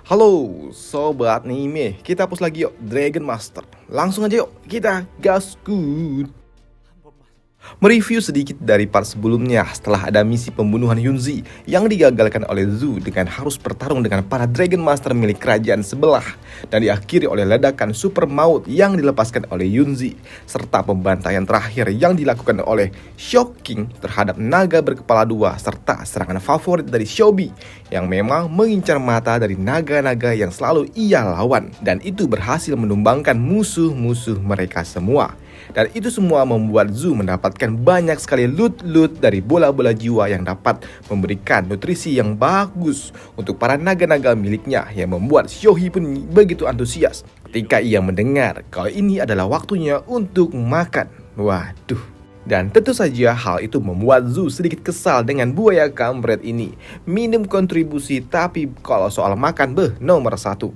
Halo sobat anime, kita hapus lagi yuk Dragon Master. Langsung aja yuk, kita gaskuy. Mereview sedikit dari part sebelumnya setelah ada misi pembunuhan Yunzi yang digagalkan oleh Zhu dengan harus bertarung dengan para Dragon Master milik kerajaan sebelah dan diakhiri oleh ledakan super maut yang dilepaskan oleh Yunzi serta pembantaian terakhir yang dilakukan oleh Shocking terhadap naga berkepala dua serta serangan favorit dari Shobi yang memang mengincar mata dari naga-naga yang selalu ia lawan dan itu berhasil menumbangkan musuh-musuh mereka semua. Dan itu semua membuat Zhu mendapatkan banyak sekali loot dari bola-bola jiwa yang dapat memberikan nutrisi yang bagus untuk para naga-naga miliknya yang membuat Shohi pun begitu antusias ketika ia mendengar kalau ini adalah waktunya untuk makan. Waduh. Dan tentu saja hal itu membuat Zhu sedikit kesal dengan buaya kampret ini. Minum kontribusi tapi kalau soal makan nomor satu.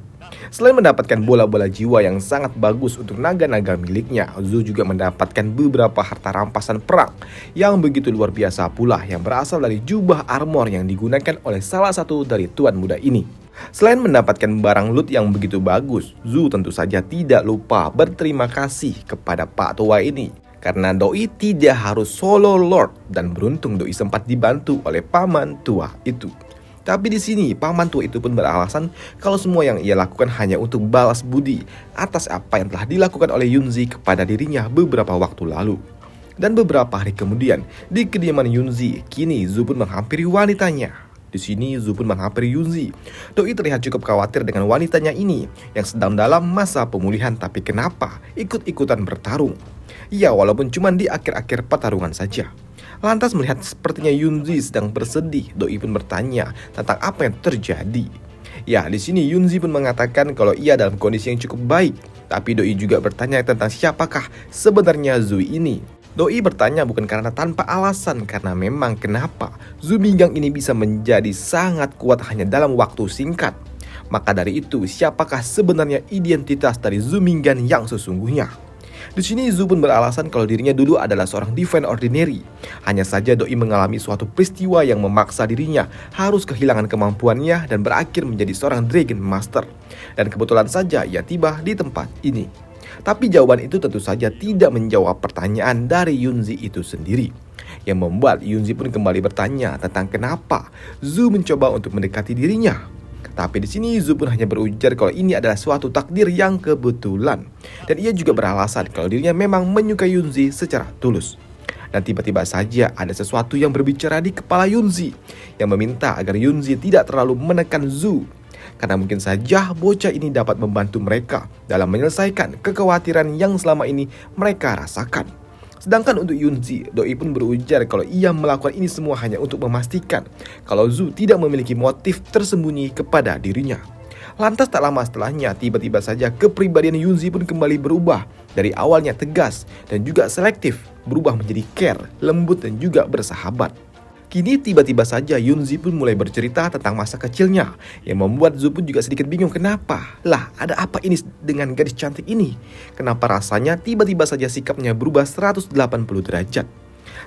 Selain mendapatkan bola-bola jiwa yang sangat bagus untuk naga-naga miliknya, Zhu juga mendapatkan beberapa harta rampasan perang yang begitu luar biasa pula yang berasal dari jubah armor yang digunakan oleh salah satu dari tuan muda ini. Selain mendapatkan barang loot yang begitu bagus, Zhu tentu saja tidak lupa berterima kasih kepada Pak Tua ini. Karena Doi tidak harus solo lord dan beruntung Doi sempat dibantu oleh paman tua itu. Tapi di sini paman tua itu pun beralasan kalau semua yang ia lakukan hanya untuk balas budi atas apa yang telah dilakukan oleh Yunzi kepada dirinya beberapa waktu lalu. Dan beberapa hari kemudian di kediaman Yunzi, kini Zhu pun menghampiri wanitanya. Di sini Zhu pun menghampiri Yunzi. Doi terlihat cukup khawatir dengan wanitanya ini yang sedang dalam masa pemulihan tapi kenapa ikut-ikutan bertarung. Ya walaupun cuma di akhir-akhir pertarungan saja. Lantas melihat sepertinya Yunzi sedang bersedih, Doi pun bertanya tentang apa yang terjadi. Ya, di sini Yunzi pun mengatakan kalau ia dalam kondisi yang cukup baik. Tapi Doi juga bertanya tentang siapakah sebenarnya Zhu ini. Doi bertanya bukan karena tanpa alasan, karena memang kenapa Zhu Minggang ini bisa menjadi sangat kuat hanya dalam waktu singkat. Maka dari itu, siapakah sebenarnya identitas dari Zhu Minggang yang sesungguhnya? Di sini Zhu pun beralasan kalau dirinya dulu adalah seorang Divine Ordinary. Hanya saja Doi mengalami suatu peristiwa yang memaksa dirinya harus kehilangan kemampuannya dan berakhir menjadi seorang Dragon Master. Dan kebetulan saja ia tiba di tempat ini. Tapi jawaban itu tentu saja tidak menjawab pertanyaan dari Yunzi itu sendiri. Yang membuat Yunzi pun kembali bertanya tentang kenapa Zhu mencoba untuk mendekati dirinya. Tapi di sini Zhu pun hanya berujar kalau ini adalah suatu takdir yang kebetulan. Dan ia juga beralasan kalau dirinya memang menyukai Yunzi secara tulus. Dan tiba-tiba saja ada sesuatu yang berbicara di kepala Yunzi yang meminta agar Yunzi tidak terlalu menekan Zhu. Karena mungkin saja bocah ini dapat membantu mereka dalam menyelesaikan kekhawatiran yang selama ini mereka rasakan. Sedangkan untuk Yunzi, Doi pun berujar kalau ia melakukan ini semua hanya untuk memastikan kalau Zhu tidak memiliki motif tersembunyi kepada dirinya. Lantas tak lama setelahnya, tiba-tiba saja kepribadian Yunzi pun kembali berubah. Dari awalnya tegas dan juga selektif, berubah menjadi care, lembut dan juga bersahabat. Kini tiba-tiba saja Yunzi pun mulai bercerita tentang masa kecilnya yang membuat Zhu pun juga sedikit bingung kenapa. Lah, ada apa ini dengan gadis cantik ini? Kenapa rasanya tiba-tiba saja sikapnya berubah 180 derajat?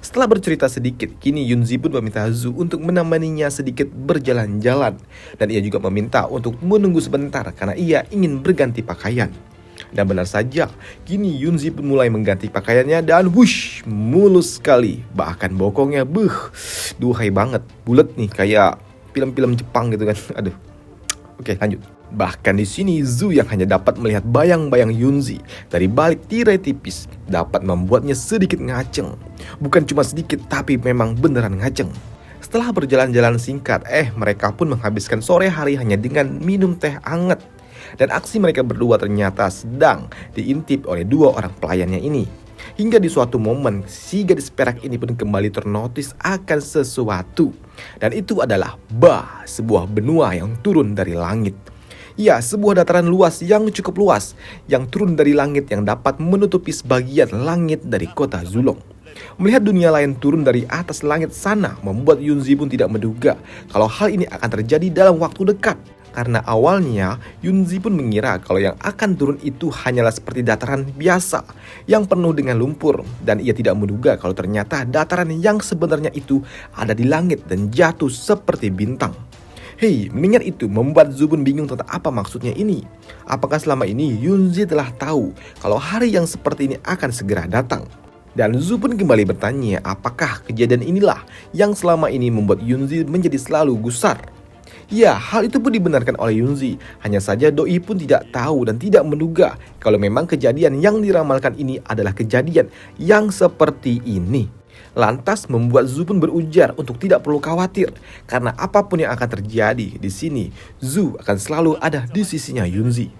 Setelah bercerita sedikit, kini Yunzi pun meminta Zhu untuk menemaninya sedikit berjalan-jalan. Dan ia juga meminta untuk menunggu sebentar karena ia ingin berganti pakaian. Dan benar saja, kini Yunzi pun mulai mengganti pakaiannya dan wush, mulus sekali. Bahkan bokongnya, duhai banget, bulat nih kayak film-film Jepang gitu kan. Aduh. Oke, lanjut. Bahkan di sini Zhu yang hanya dapat melihat bayang-bayang Yunzi dari balik tirai tipis dapat membuatnya sedikit ngaceng. Bukan cuma sedikit, tapi memang beneran ngaceng. Setelah berjalan-jalan singkat, mereka pun menghabiskan sore hari hanya dengan minum teh hangat. Dan aksi mereka berdua ternyata sedang diintip oleh dua orang pelayannya ini. Hingga di suatu momen, si gadis perak ini pun kembali ternotis akan sesuatu. Dan itu adalah sebuah benua yang turun dari langit. Ya, sebuah dataran luas yang cukup luas, yang turun dari langit yang dapat menutupi sebagian langit dari kota Zulong. Melihat dunia lain turun dari atas langit sana membuat Yunzi pun tidak menduga kalau hal ini akan terjadi dalam waktu dekat. Karena awalnya Yunzi pun mengira kalau yang akan turun itu hanyalah seperti dataran biasa yang penuh dengan lumpur. Dan ia tidak menduga kalau ternyata dataran yang sebenarnya itu ada di langit dan jatuh seperti bintang. Hei, mendengar itu membuat Zu pun bingung tentang apa maksudnya ini. Apakah selama ini Yunzi telah tahu kalau hari yang seperti ini akan segera datang? Dan Zu pun kembali bertanya apakah kejadian inilah yang selama ini membuat Yunzi menjadi selalu gusar. Ya, hal itu pun dibenarkan oleh Yunzi. Hanya saja Doi pun tidak tahu dan tidak menduga kalau memang kejadian yang diramalkan ini adalah kejadian yang seperti ini. Lantas membuat Zu pun berujar untuk tidak perlu khawatir karena apapun yang akan terjadi di sini, Zu akan selalu ada di sisinya Yunzi.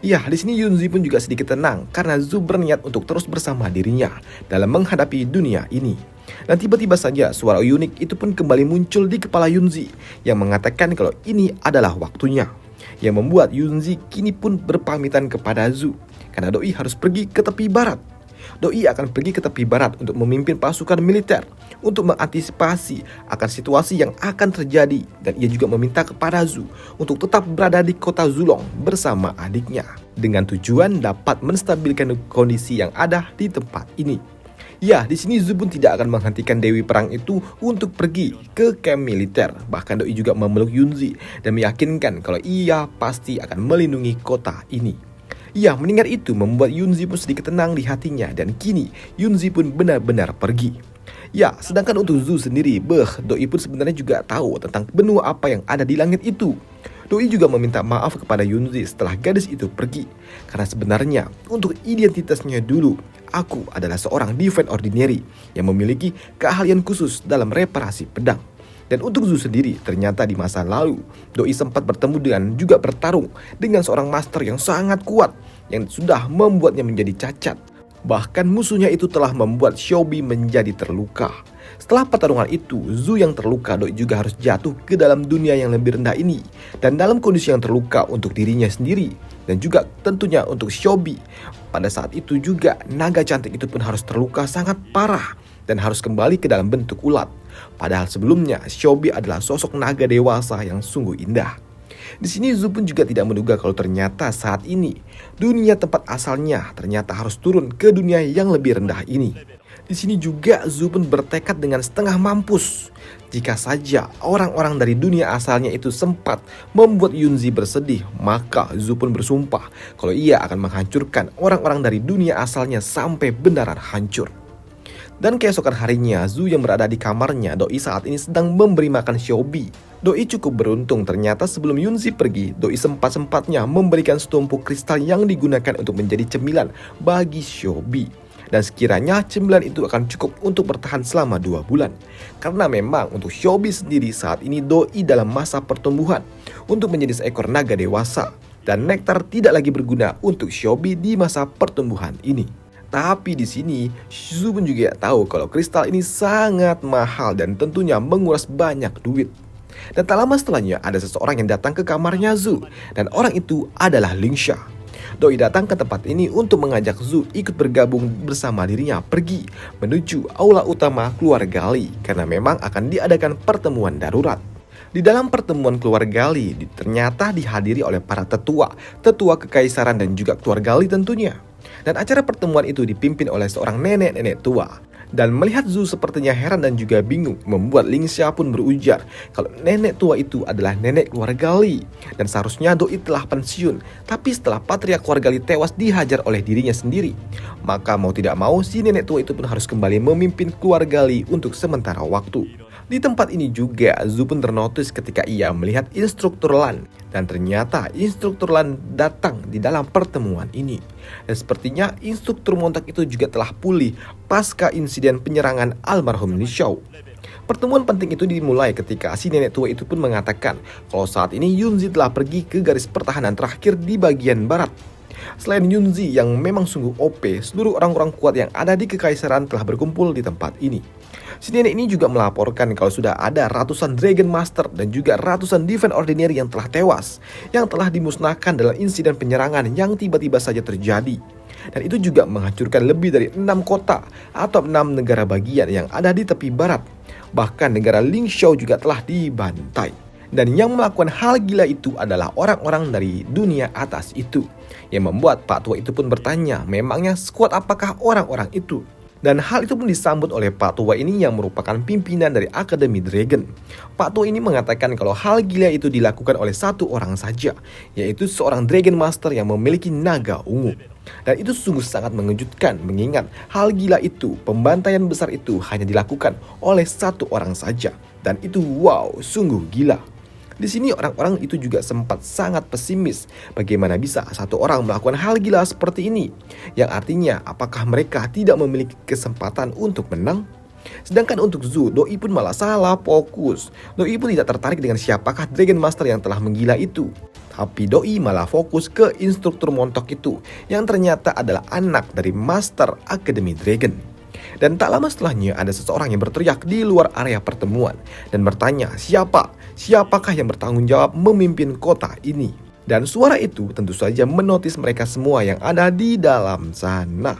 Ya, di sini Yunzi pun juga sedikit tenang karena Zu berniat untuk terus bersama dirinya dalam menghadapi dunia ini. Dan tiba-tiba saja suara unik itu pun kembali muncul di kepala Yunzi yang mengatakan kalau ini adalah waktunya. Yang membuat Yunzi kini pun berpamitan kepada Zu karena Doi harus pergi ke tepi barat. Doi akan pergi ke tepi barat untuk memimpin pasukan militer untuk mengantisipasi akan situasi yang akan terjadi, dan ia juga meminta kepada Zu untuk tetap berada di kota Zulong bersama adiknya dengan tujuan dapat menstabilkan kondisi yang ada di tempat ini. Ya, di sini Zu pun tidak akan menghentikan Dewi Perang itu untuk pergi ke camp militer. Bahkan Doi juga memeluk Yunzi dan meyakinkan kalau ia pasti akan melindungi kota ini. Ya, mendengar itu membuat Yunzi pun sedikit tenang di hatinya dan kini Yunzi pun benar-benar pergi. Ya, sedangkan untuk Zu sendiri, Doi pun sebenarnya juga tahu tentang benua apa yang ada di langit itu. Doi juga meminta maaf kepada Yunzi setelah gadis itu pergi. Karena sebenarnya untuk identitasnya dulu, aku adalah seorang Divine Ordinary yang memiliki keahlian khusus dalam reparasi pedang. Dan untuk Zu sendiri, ternyata di masa lalu, Doi sempat bertemu dan juga bertarung dengan seorang master yang sangat kuat yang sudah membuatnya menjadi cacat. Bahkan musuhnya itu telah membuat Xiaobi menjadi terluka. Setelah pertarungan itu, Zu yang terluka, Doi juga harus jatuh ke dalam dunia yang lebih rendah ini. Dan dalam kondisi yang terluka untuk dirinya sendiri dan juga tentunya untuk Xiaobi. Pada saat itu juga, naga cantik itu pun harus terluka sangat parah dan harus kembali ke dalam bentuk ulat. Padahal sebelumnya Xiaobi adalah sosok naga dewasa yang sungguh indah. Di sini Zu pun juga tidak menduga kalau ternyata saat ini dunia tempat asalnya ternyata harus turun ke dunia yang lebih rendah ini. Di sini juga Zu pun bertekad dengan setengah mampus. Jika saja orang-orang dari dunia asalnya itu sempat membuat Yunzi bersedih, maka Zu pun bersumpah kalau ia akan menghancurkan orang-orang dari dunia asalnya sampai benaran hancur. Dan keesokan harinya, Zu yang berada di kamarnya, Doi saat ini sedang memberi makan Xiaobi. Doi cukup beruntung, ternyata sebelum Yunzi pergi, Doi sempat-sempatnya memberikan setumpuk kristal yang digunakan untuk menjadi cemilan bagi Xiaobi. Dan sekiranya cemilan itu akan cukup untuk bertahan selama 2 bulan. Karena memang untuk Xiaobi sendiri saat ini Doi dalam masa pertumbuhan untuk menjadi seekor naga dewasa. Dan nektar tidak lagi berguna untuk Xiaobi di masa pertumbuhan ini. Tapi di sini, Zu pun juga tahu kalau kristal ini sangat mahal dan tentunya menguras banyak duit. Dan tak lama setelahnya ada seseorang yang datang ke kamarnya Zu, dan orang itu adalah Lingsha. Doi datang ke tempat ini untuk mengajak Zu ikut bergabung bersama dirinya pergi menuju aula utama keluarga Li karena memang akan diadakan pertemuan darurat. Di dalam pertemuan keluarga Li ternyata dihadiri oleh para tetua kekaisaran dan juga keluarga Li tentunya. Dan acara pertemuan itu dipimpin oleh seorang nenek-nenek tua. Dan melihat Zu sepertinya heran dan juga bingung, membuat Lingsha pun berujar kalau nenek tua itu adalah nenek keluarga Li. Dan seharusnya Doi telah pensiun, tapi setelah patriark keluarga Li tewas dihajar oleh dirinya sendiri, maka mau tidak mau si nenek tua itu pun harus kembali memimpin keluarga Li untuk sementara waktu. Di tempat ini juga Zu pun ternotis ketika ia melihat instruktur Lan. Dan ternyata instruktur Lan datang di dalam pertemuan ini. Dan sepertinya instruktur Montak itu juga telah pulih pasca insiden penyerangan almarhum Li Xiao. Pertemuan penting itu dimulai ketika si nenek tua itu pun mengatakan kalau saat ini Yunzi telah pergi ke garis pertahanan terakhir di bagian barat. Selain Yunzi yang memang sungguh OP, seluruh orang-orang kuat yang ada di kekaisaran telah berkumpul di tempat ini. Si nenek ini juga melaporkan kalau sudah ada ratusan Dragon Master dan juga ratusan Divine Ordinary yang telah tewas, yang telah dimusnahkan dalam insiden penyerangan yang tiba-tiba saja terjadi. Dan itu juga menghancurkan lebih dari 6 kota atau 6 negara bagian yang ada di tepi barat. Bahkan negara Ling Xiao juga telah dibantai. Dan yang melakukan hal gila itu adalah orang-orang dari dunia atas itu. Yang membuat Pak Tua itu pun bertanya, memangnya sekuat apakah orang-orang itu? Dan hal itu pun disambut oleh Pak Tua ini yang merupakan pimpinan dari Akademi Dragon. Pak Tua ini mengatakan kalau hal gila itu dilakukan oleh satu orang saja, yaitu seorang Dragon Master yang memiliki naga ungu. Dan itu sungguh sangat mengejutkan mengingat hal gila itu, pembantaian besar itu hanya dilakukan oleh satu orang saja. Dan itu wow, sungguh gila. Di sini orang-orang itu juga sempat sangat pesimis bagaimana bisa satu orang melakukan hal gila seperti ini. Yang artinya apakah mereka tidak memiliki kesempatan untuk menang? Sedangkan untuk Zu, Doi pun malah salah fokus. Doi pun tidak tertarik dengan siapakah Dragon Master yang telah menggila itu. Tapi Doi malah fokus ke instruktur montok itu yang ternyata adalah anak dari Master Akademi Dragon. Dan tak lama setelahnya ada seseorang yang berteriak di luar area pertemuan dan bertanya siapakah yang bertanggung jawab memimpin kota ini. Dan suara itu tentu saja menotis mereka semua yang ada di dalam sana.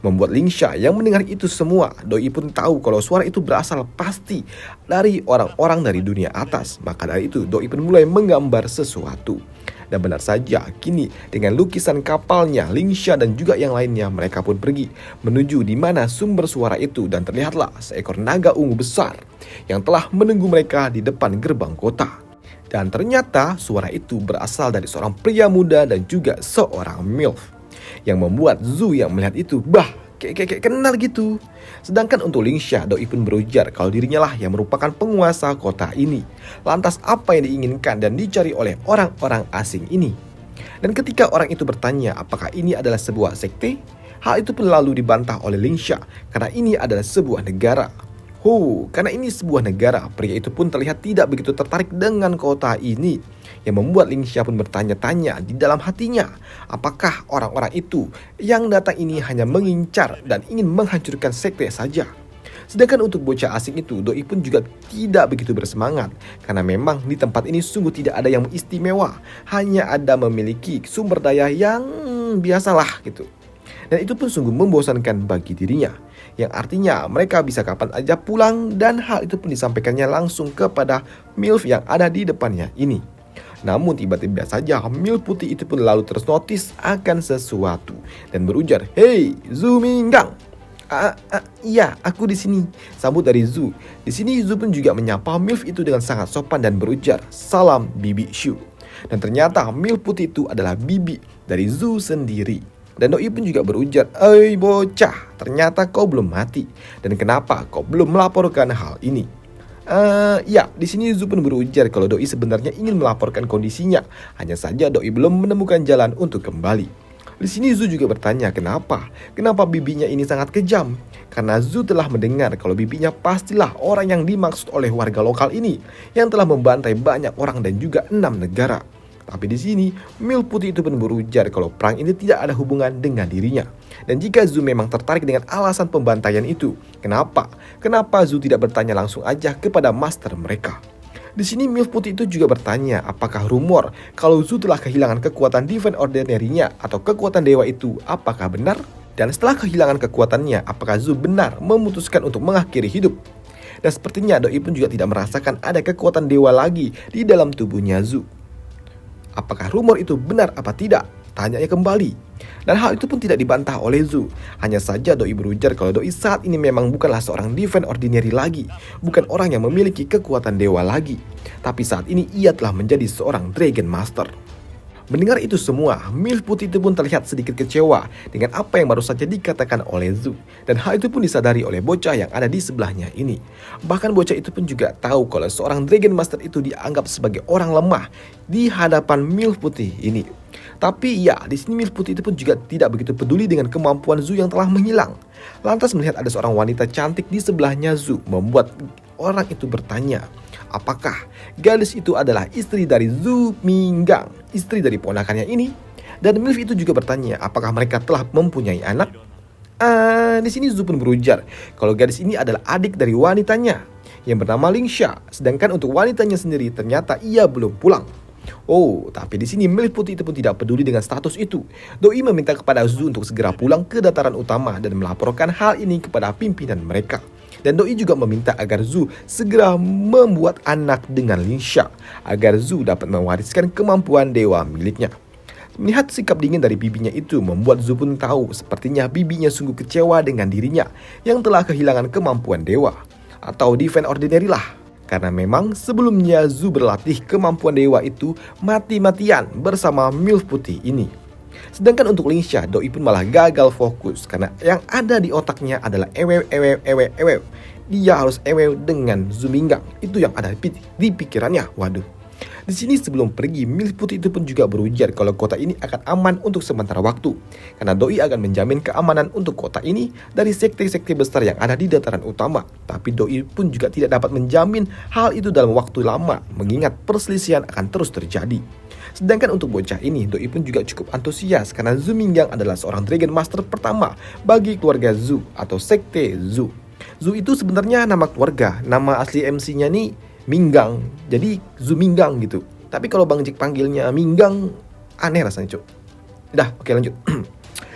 Membuat Lingsha yang mendengar itu semua, Doi pun tahu kalau suara itu berasal pasti dari orang-orang dari dunia atas. Maka dari itu Doi pun mulai menggambar sesuatu. Dan benar saja, kini dengan lukisan kapalnya, Lingsha dan juga yang lainnya, mereka pun pergi menuju di mana sumber suara itu dan terlihatlah seekor naga ungu besar yang telah menunggu mereka di depan gerbang kota. Dan ternyata suara itu berasal dari seorang pria muda dan juga seorang MILF yang membuat Zu yang melihat itu kayak kenal gitu. Sedangkan untuk Lingsha, Doi pun berujar kalau dirinya lah yang merupakan penguasa kota ini. Lantas apa yang diinginkan dan dicari oleh orang-orang asing ini? Dan ketika orang itu bertanya apakah ini adalah sebuah sekte, hal itu pun lalu dibantah oleh Lingsha karena ini adalah sebuah negara. Karena ini sebuah negara, pria itu pun terlihat tidak begitu tertarik dengan kota ini. Yang membuat Lingsha pun bertanya-tanya di dalam hatinya, apakah orang-orang itu yang datang ini hanya mengincar dan ingin menghancurkan sekte saja. Sedangkan untuk bocah asing itu, Doi pun juga tidak begitu bersemangat. Karena memang di tempat ini sungguh tidak ada yang istimewa. Hanya ada memiliki sumber daya yang biasalah gitu. Dan itu pun sungguh membosankan bagi dirinya. Yang artinya mereka bisa kapan aja pulang dan hal itu pun disampaikannya langsung kepada MILF yang ada di depannya ini. Namun tiba-tiba saja MILF putih itu pun lalu ternotis akan sesuatu dan berujar, "Hei, Zu Minggang." Iya, aku di sini," sambut dari Zu. Di sini Zu pun juga menyapa MILF itu dengan sangat sopan dan berujar, "Salam Bibi Shu." Dan ternyata MILF putih itu adalah bibi dari Zu sendiri. Dan Doi pun juga berujar, "Oi bocah, ternyata kau belum mati. Dan kenapa kau belum melaporkan hal ini?" Ya, di sini Zu pun berujar kalau Doi sebenarnya ingin melaporkan kondisinya. Hanya saja Doi belum menemukan jalan untuk kembali. Di sini Zu juga bertanya kenapa bibinya ini sangat kejam. Karena Zu telah mendengar kalau bibinya pastilah orang yang dimaksud oleh warga lokal ini yang telah membantai banyak orang dan juga 6 negara. Tapi di sini, MILF putih itu pun berujar kalau perang ini tidak ada hubungan dengan dirinya. Dan jika Zu memang tertarik dengan alasan pembantaian itu, kenapa Zu tidak bertanya langsung aja kepada master mereka? Di sini MILF putih itu juga bertanya apakah rumor kalau Zu telah kehilangan kekuatan Divine Ordinary-nya atau kekuatan dewa itu apakah benar? Dan setelah kehilangan kekuatannya, apakah Zu benar memutuskan untuk mengakhiri hidup? Dan sepertinya Doi pun juga tidak merasakan ada kekuatan dewa lagi di dalam tubuhnya Zu. Apakah rumor itu benar apa tidak? Tanyanya kembali. Dan hal itu pun tidak dibantah oleh Zu. Hanya saja Doi berujar kalau Doi saat ini memang bukanlah seorang Divine Ordinary lagi. Bukan orang yang memiliki kekuatan dewa lagi. Tapi saat ini ia telah menjadi seorang Dragon Master. Mendengar itu semua, MILF putih itu pun terlihat sedikit kecewa dengan apa yang baru saja dikatakan oleh Zu. Dan hal itu pun disadari oleh bocah yang ada di sebelahnya ini. Bahkan bocah itu pun juga tahu kalau seorang Dragon Master itu dianggap sebagai orang lemah di hadapan MILF putih ini. Tapi ya, di sini MILF putih itu pun juga tidak begitu peduli dengan kemampuan Zu yang telah menghilang. Lantas melihat ada seorang wanita cantik di sebelahnya Zu, membuat orang itu bertanya, apakah gadis itu adalah istri dari Zu Minggang, istri dari ponakannya ini? Dan MILF itu juga bertanya, apakah mereka telah mempunyai anak? Di sini Zu pun berujar kalau gadis ini adalah adik dari wanitanya yang bernama Lingsha, sedangkan untuk wanitanya sendiri ternyata ia belum pulang. Tapi di sini MILF putih itu pun tidak peduli dengan status itu. Doi meminta kepada Zu untuk segera pulang ke dataran utama dan melaporkan hal ini kepada pimpinan mereka. Dan Doi juga meminta agar Zu segera membuat anak dengan Lingsha agar Zu dapat mewariskan kemampuan dewa miliknya. Melihat sikap dingin dari bibinya itu membuat Zu pun tahu sepertinya bibinya sungguh kecewa dengan dirinya yang telah kehilangan kemampuan dewa atau Divine Ordinary lah. Karena memang sebelumnya Zu berlatih kemampuan dewa itu mati-matian bersama MILF putih ini. Sedangkan untuk Lingsha, doi pun malah gagal fokus karena yang ada di otaknya adalah ewew. Dia harus ewew dengan Zu Minggang. Itu yang ada di pikirannya. Waduh. Di sini sebelum pergi, MILF putih itu pun juga berujar kalau kota ini akan aman untuk sementara waktu. Karena doi akan menjamin keamanan untuk kota ini dari sekte-sekte besar yang ada di dataran utama. Tapi doi pun juga tidak dapat menjamin hal itu dalam waktu lama, mengingat perselisihan akan terus terjadi. Sedangkan untuk bocah ini, doi pun juga cukup antusias karena Zu Minggang adalah seorang Dragon Master pertama bagi keluarga Zu atau sekte Zu. Zu itu sebenarnya nama keluarga, nama asli MC-nya nih Minggang, jadi Zu Minggang gitu. Tapi kalau Bang Jack panggilnya Minggang, aneh rasanya cuk. Dah, oke lanjut.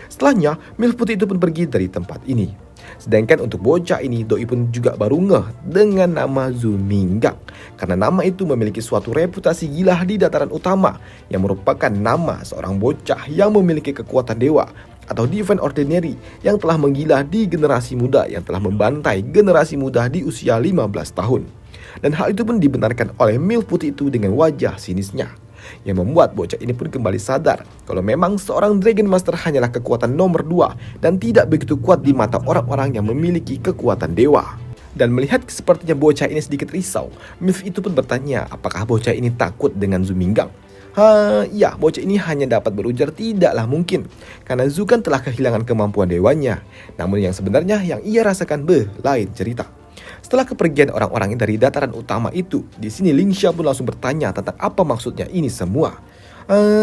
Setelahnya, MILF putih itu pun pergi dari tempat ini. Sedangkan untuk bocah ini, doi pun juga baru ngeh dengan nama Zu Minggang. Karena nama itu memiliki suatu reputasi gila di dataran utama, yang merupakan nama seorang bocah yang memiliki kekuatan dewa atau Divine Ordinary yang telah menggila di generasi muda yang telah membantai generasi muda di usia 15 tahun. Dan hal itu pun dibenarkan oleh MILF putih itu dengan wajah sinisnya, yang membuat bocah ini pun kembali sadar kalau memang seorang Dragon Master hanyalah kekuatan nomor 2 dan tidak begitu kuat di mata orang-orang yang memiliki kekuatan dewa. Dan melihat sepertinya bocah ini sedikit risau, MILF itu pun bertanya apakah bocah ini takut dengan Zu Minggang. Ya, bocah ini hanya dapat berujar tidaklah mungkin, karena Zu kan telah kehilangan kemampuan dewanya. Namun yang sebenarnya yang ia rasakan lain cerita. Setelah kepergian orang-orang dari dataran utama itu, di sini Lingsha pun langsung bertanya tentang apa maksudnya ini semua.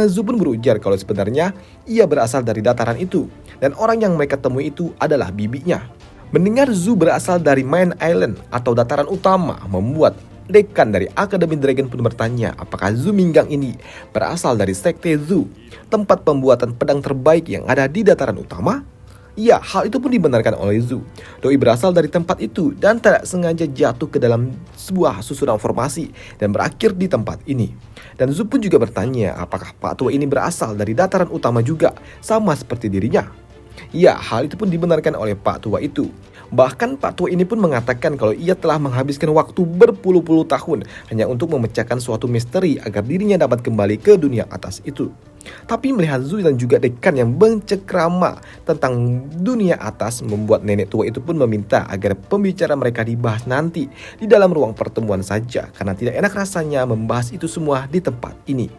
Zu pun berujar kalau sebenarnya ia berasal dari dataran itu, dan orang yang mereka temui itu adalah bibinya. Mendengar Zu berasal dari Main Island atau dataran utama, membuat dekan dari Akademi Dragon pun bertanya apakah Zu Minggang ini berasal dari sekte Zu, tempat pembuatan pedang terbaik yang ada di dataran utama. Ya, hal itu pun dibenarkan oleh Zu. Doi berasal dari tempat itu dan tidak sengaja jatuh ke dalam sebuah susunan formasi dan berakhir di tempat ini. Dan Zu pun juga bertanya apakah Pak Tua ini berasal dari dataran utama juga, sama seperti dirinya. Ya, hal itu pun dibenarkan oleh Pak Tua itu. Bahkan Pak Tua ini pun mengatakan kalau ia telah menghabiskan waktu berpuluh-puluh tahun hanya untuk memecahkan suatu misteri agar dirinya dapat kembali ke dunia atas itu. Tapi melihat Zu dan juga dekan yang bercekrama tentang dunia atas membuat nenek tua itu pun meminta agar pembicara mereka dibahas nanti di dalam ruang pertemuan saja, karena tidak enak rasanya membahas itu semua di tempat ini.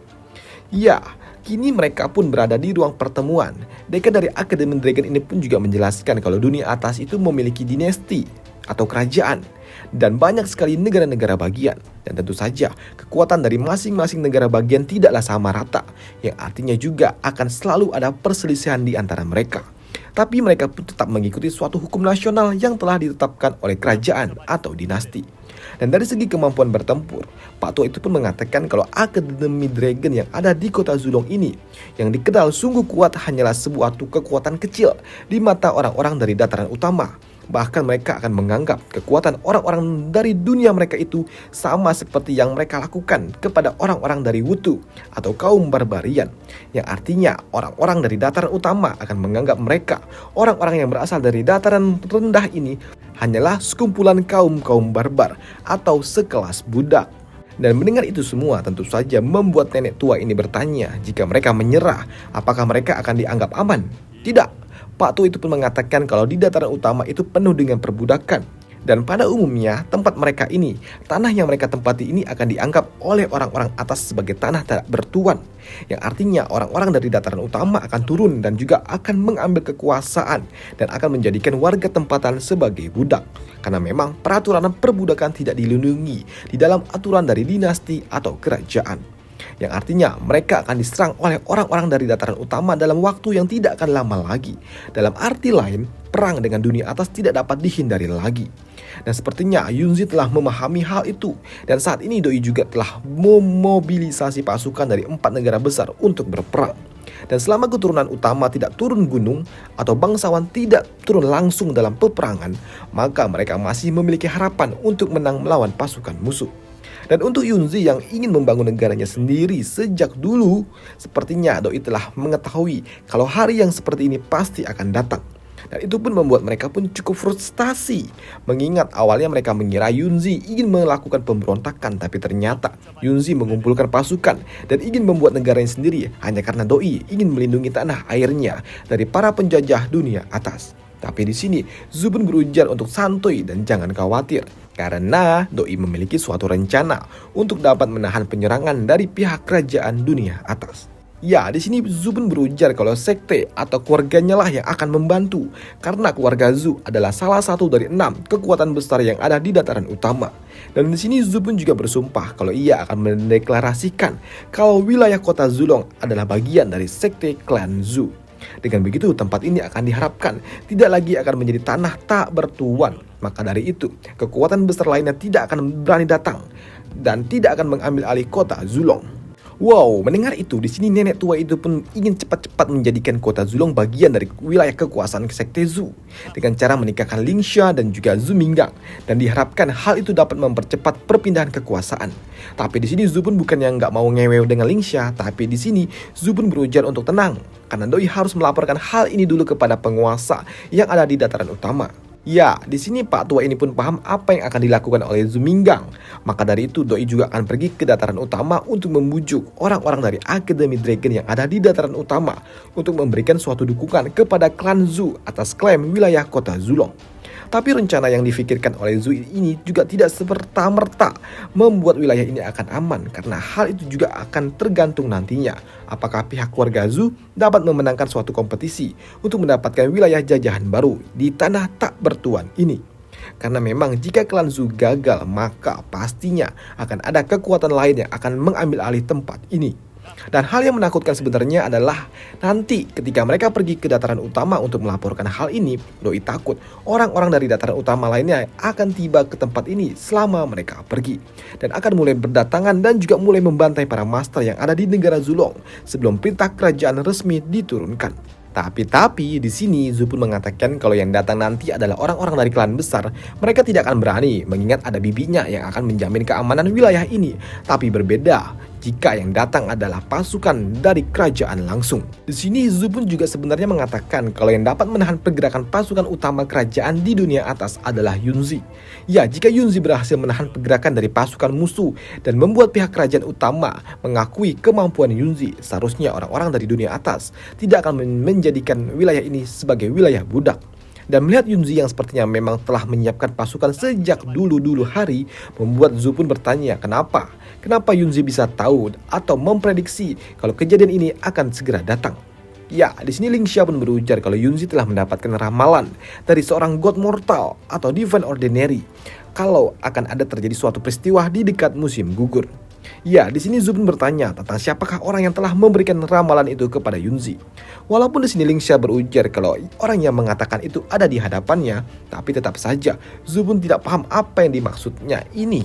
Ya, kini mereka pun berada di ruang pertemuan. Dekan dari Akademi Dragon ini pun juga menjelaskan kalau dunia atas itu memiliki dinasti atau kerajaan dan banyak sekali negara-negara bagian. Dan tentu saja kekuatan dari masing-masing negara bagian tidaklah sama rata, yang artinya juga akan selalu ada perselisihan di antara mereka. Tapi mereka pun tetap mengikuti suatu hukum nasional yang telah ditetapkan oleh kerajaan atau dinasti. Dan dari segi kemampuan bertempur, Pak Tua itu pun mengatakan kalau Akademi Dragon yang ada di kota Zulong ini, yang dikenal sungguh kuat, hanyalah sebuah kekuatan kecil di mata orang-orang dari dataran utama. Bahkan mereka akan menganggap kekuatan orang-orang dari dunia mereka itu sama seperti yang mereka lakukan kepada orang-orang dari Wutu atau kaum barbarian. Yang artinya orang-orang dari dataran utama akan menganggap mereka, orang-orang yang berasal dari dataran rendah ini, hanyalah sekumpulan kaum-kaum barbar atau sekelas budak. Dan mendengar itu semua tentu saja membuat nenek tua ini bertanya jika mereka menyerah, apakah mereka akan dianggap aman? Tidak. Pak Tua itu pun mengatakan kalau di dataran utama itu penuh dengan perbudakan. Dan pada umumnya tempat mereka ini, tanah yang mereka tempati ini akan dianggap oleh orang-orang atas sebagai tanah tak bertuan. Yang artinya orang-orang dari dataran utama akan turun dan juga akan mengambil kekuasaan dan akan menjadikan warga tempatan sebagai budak. Karena memang peraturan perbudakan tidak dilindungi di dalam aturan dari dinasti atau kerajaan. Yang artinya mereka akan diserang oleh orang-orang dari dataran utama dalam waktu yang tidak akan lama lagi. Dalam arti lain, perang dengan dunia atas tidak dapat dihindari lagi. Dan sepertinya Yunzi telah memahami hal itu. Dan saat ini Doi juga telah memobilisasi pasukan dari 4 negara besar untuk berperang. Dan selama keturunan utama tidak turun gunung atau bangsawan tidak turun langsung dalam peperangan, maka mereka masih memiliki harapan untuk menang melawan pasukan musuh. Dan untuk Yunzi yang ingin membangun negaranya sendiri sejak dulu, sepertinya Doi telah mengetahui kalau hari yang seperti ini pasti akan datang. Dan itu pun membuat mereka pun cukup frustasi, mengingat awalnya mereka mengira Yunzi ingin melakukan pemberontakan, tapi ternyata Yunzi mengumpulkan pasukan dan ingin membuat negaranya sendiri hanya karena Doi ingin melindungi tanah airnya dari para penjajah dunia atas. Tapi di sini Zu pun berujar untuk santuy dan jangan khawatir, karena Doi memiliki suatu rencana untuk dapat menahan penyerangan dari pihak kerajaan dunia atas. Ya, di sini Zu pun berujar kalau sekte atau keluarganya lah yang akan membantu, karena keluarga Zu adalah salah satu dari 6 kekuatan besar yang ada di dataran utama. Dan di sini Zu pun juga bersumpah kalau ia akan mendeklarasikan kalau wilayah kota Zulong adalah bagian dari sekte klan Zu. Dengan begitu tempat ini akan diharapkan tidak lagi akan menjadi tanah tak bertuan. Maka dari itu kekuatan besar lainnya tidak akan berani datang dan tidak akan mengambil alih kota Zulong. Wow, mendengar itu, di sini nenek tua itu pun ingin cepat-cepat menjadikan kota Zulong bagian dari wilayah kekuasaan sekte Zu dengan cara menikahkan Lingxia dan juga Zu Minggang, dan diharapkan hal itu dapat mempercepat perpindahan kekuasaan. Tapi di sini Zu pun bukan yang nggak mau ngewew dengan Lingxia, tapi di sini Zu pun berujar untuk tenang karena Doi harus melaporkan hal ini dulu kepada penguasa yang ada di dataran utama. Ya, di sini Pak Tua ini pun paham apa yang akan dilakukan oleh Zu Minggang. Maka dari itu Doi juga akan pergi ke dataran utama untuk membujuk orang-orang dari Akademi Dragon yang ada di dataran utama untuk memberikan suatu dukungan kepada klan Zu atas klaim wilayah kota Zulong. Tapi rencana yang difikirkan oleh Zu ini juga tidak semerta-merta membuat wilayah ini akan aman, karena hal itu juga akan tergantung nantinya apakah pihak keluarga Zu dapat memenangkan suatu kompetisi untuk mendapatkan wilayah jajahan baru di tanah tak bertuan ini. Karena memang jika klan Zu gagal, maka pastinya akan ada kekuatan lain yang akan mengambil alih tempat ini. Dan hal yang menakutkan sebenarnya adalah nanti ketika mereka pergi ke dataran utama untuk melaporkan hal ini, Doi takut orang-orang dari dataran utama lainnya akan tiba ke tempat ini selama mereka pergi, dan akan mulai berdatangan dan juga mulai membantai para master yang ada di negara Zulong sebelum perintah kerajaan resmi diturunkan. Tapi di sini Zu pun mengatakan kalau yang datang nanti adalah orang-orang dari klan besar. Mereka tidak akan berani mengingat ada bibinya yang akan menjamin keamanan wilayah ini. Tapi berbeda jika yang datang adalah pasukan dari kerajaan langsung. Di sini Zu pun juga sebenarnya mengatakan kalau yang dapat menahan pergerakan pasukan utama kerajaan di dunia atas adalah Yunzi. Ya, jika Yunzi berhasil menahan pergerakan dari pasukan musuh dan membuat pihak kerajaan utama mengakui kemampuan Yunzi, seharusnya orang-orang dari dunia atas tidak akan menjadikan wilayah ini sebagai wilayah budak. Dan melihat Yunzi yang sepertinya memang telah menyiapkan pasukan sejak dulu-dulu hari, membuat Zu pun bertanya kenapa Yunzi bisa tahu atau memprediksi kalau kejadian ini akan segera datang. Ya, di sini Lingxia pun berujar kalau Yunzi telah mendapatkan ramalan dari seorang god mortal atau divine ordinary kalau akan ada terjadi suatu peristiwa di dekat musim gugur. Ya, di sini Zu pun bertanya tentang siapakah orang yang telah memberikan ramalan itu kepada Yunzi. Walaupun di sini Lingxia berujar kalau orang yang mengatakan itu ada di hadapannya, tapi tetap saja Zu pun tidak paham apa yang dimaksudnya ini.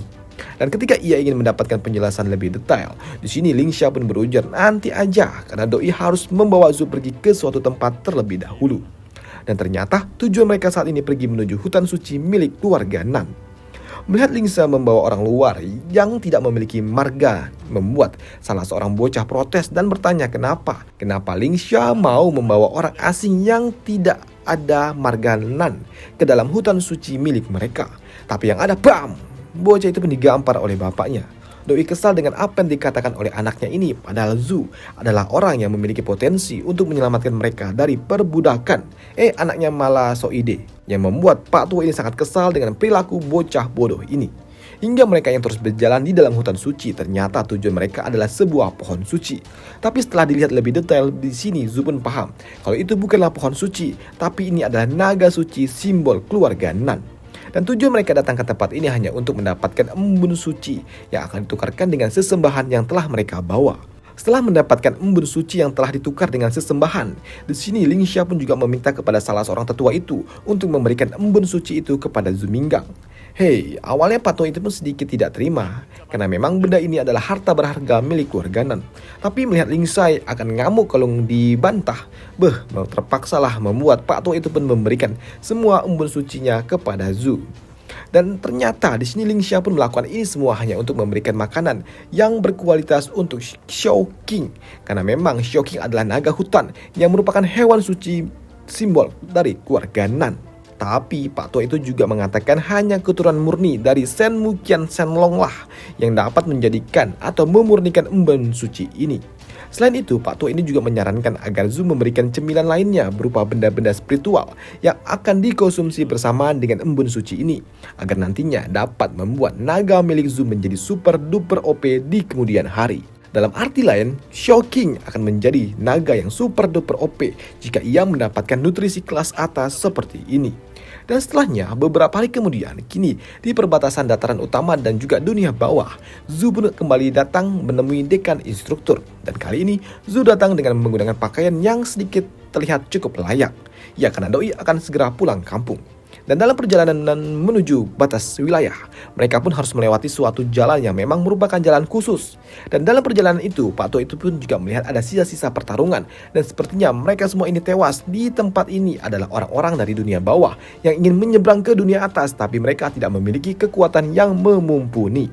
Dan ketika ia ingin mendapatkan penjelasan lebih detail, di sini Lingxia pun berujar nanti aja karena Doi harus membawa Zu pergi ke suatu tempat terlebih dahulu. Dan ternyata tujuan mereka saat ini pergi menuju hutan suci milik keluarga Nan. Melihat Lingxia membawa orang luar yang tidak memiliki marga, membuat salah seorang bocah protes dan bertanya kenapa Lingxia mau membawa orang asing yang tidak ada marga Nan ke dalam hutan suci milik mereka. Tapi yang ada bam, bocah itu pun digampar oleh bapaknya. Doi kesal dengan apa yang dikatakan oleh anaknya ini, padahal Zu adalah orang yang memiliki potensi untuk menyelamatkan mereka dari perbudakan. Anaknya malah sok ide, yang membuat Pak Tua ini sangat kesal dengan perilaku bocah bodoh ini. Hingga mereka yang terus berjalan di dalam hutan suci, ternyata tujuan mereka adalah sebuah pohon suci. Tapi setelah dilihat lebih detail, di sini Zu pun paham kalau itu bukanlah pohon suci, tapi ini adalah naga suci simbol keluarga Nan. Dan tujuan mereka datang ke tempat ini hanya untuk mendapatkan embun suci yang akan ditukarkan dengan sesembahan yang telah mereka bawa. Setelah mendapatkan embun suci yang telah ditukar dengan sesembahan, di sini Lingxia pun juga meminta kepada salah seorang tetua itu untuk memberikan embun suci itu kepada Zu Minggang. Awalnya patung itu pun sedikit tidak terima karena memang benda ini adalah harta berharga milik keluarga Nan. Tapi melihat Lingxia akan ngamuk kalau dibantah, terpaksalah membuat Pak Tua itu pun memberikan semua embun sucinya kepada Zu. Dan ternyata di sini Ling Xia pun melakukan ini semua hanya untuk memberikan makanan yang berkualitas untuk Xiao King. Karena memang Xiao King adalah naga hutan yang merupakan hewan suci simbol dari keluarga Nan. Tapi Pak Tua itu juga mengatakan hanya keturunan murni dari Shen Muqian Shenlong lah yang dapat menjadikan atau memurnikan embun suci ini. Selain itu, Pak Tua ini juga menyarankan agar Zhu memberikan cemilan lainnya berupa benda-benda spiritual yang akan dikonsumsi bersamaan dengan embun suci ini, agar nantinya dapat membuat naga milik Zhu menjadi super duper OP di kemudian hari. Dalam arti lain, Xiao King akan menjadi naga yang super duper OP jika ia mendapatkan nutrisi kelas atas seperti ini. Dan setelahnya, beberapa hari kemudian, kini di perbatasan dataran utama dan juga dunia bawah, Zhu pun kembali datang menemui dekan instruktur. Dan kali ini, Zhu datang dengan menggunakan pakaian yang sedikit terlihat cukup layak. Ya, karena doi akan segera pulang kampung. Dan dalam perjalanan menuju batas wilayah, mereka pun harus melewati suatu jalan yang memang merupakan jalan khusus. Dan dalam perjalanan itu, Pak Tua itu pun juga melihat ada sisa-sisa pertarungan. Dan sepertinya mereka semua ini tewas. Di tempat ini adalah orang-orang dari dunia bawah yang ingin menyeberang ke dunia atas, tapi mereka tidak memiliki kekuatan yang memumpuni.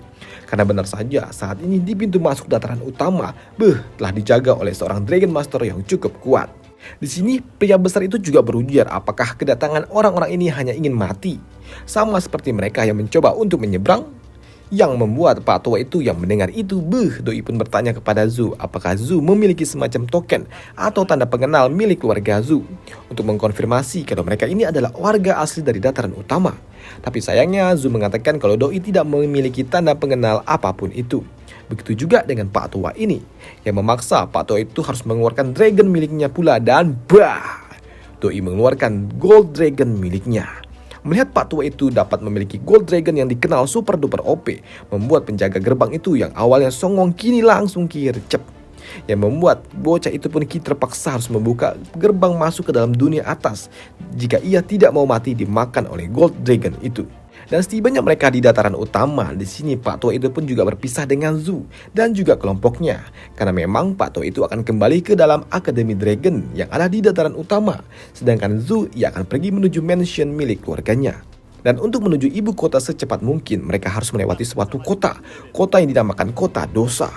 Karena benar saja saat ini di pintu masuk dataran utama, telah dijaga oleh seorang Dragon Master yang cukup kuat. Di sini pria besar itu juga berujar apakah kedatangan orang-orang ini hanya ingin mati, sama seperti mereka yang mencoba untuk menyeberang. Yang membuat Pak Tua itu yang mendengar itu, doi pun bertanya kepada Zhu apakah Zhu memiliki semacam token atau tanda pengenal milik keluarga Zhu untuk mengkonfirmasi kalau mereka ini adalah warga asli dari dataran utama. Tapi sayangnya Zhu mengatakan kalau doi tidak memiliki tanda pengenal apapun itu. Begitu juga dengan Pak Tua ini yang memaksa Pak Tua itu harus mengeluarkan dragon miliknya pula, dan doi mengeluarkan gold dragon miliknya. Melihat Pak Tua itu dapat memiliki gold dragon yang dikenal super duper OP, membuat penjaga gerbang itu yang awalnya songong kini langsung kircep. Yang membuat bocah itu pun terpaksa harus membuka gerbang masuk ke dalam dunia atas jika ia tidak mau mati dimakan oleh gold dragon itu. Dan setibanya mereka di dataran utama, di sini Pak Tua itu pun juga berpisah dengan Zhu dan juga kelompoknya. Karena memang Pak Tua itu akan kembali ke dalam Akademi Dragon yang ada di dataran utama. Sedangkan Zhu ia akan pergi menuju mansion milik keluarganya. Dan untuk menuju ibu kota secepat mungkin, mereka harus melewati suatu kota yang dinamakan Kota Dosa.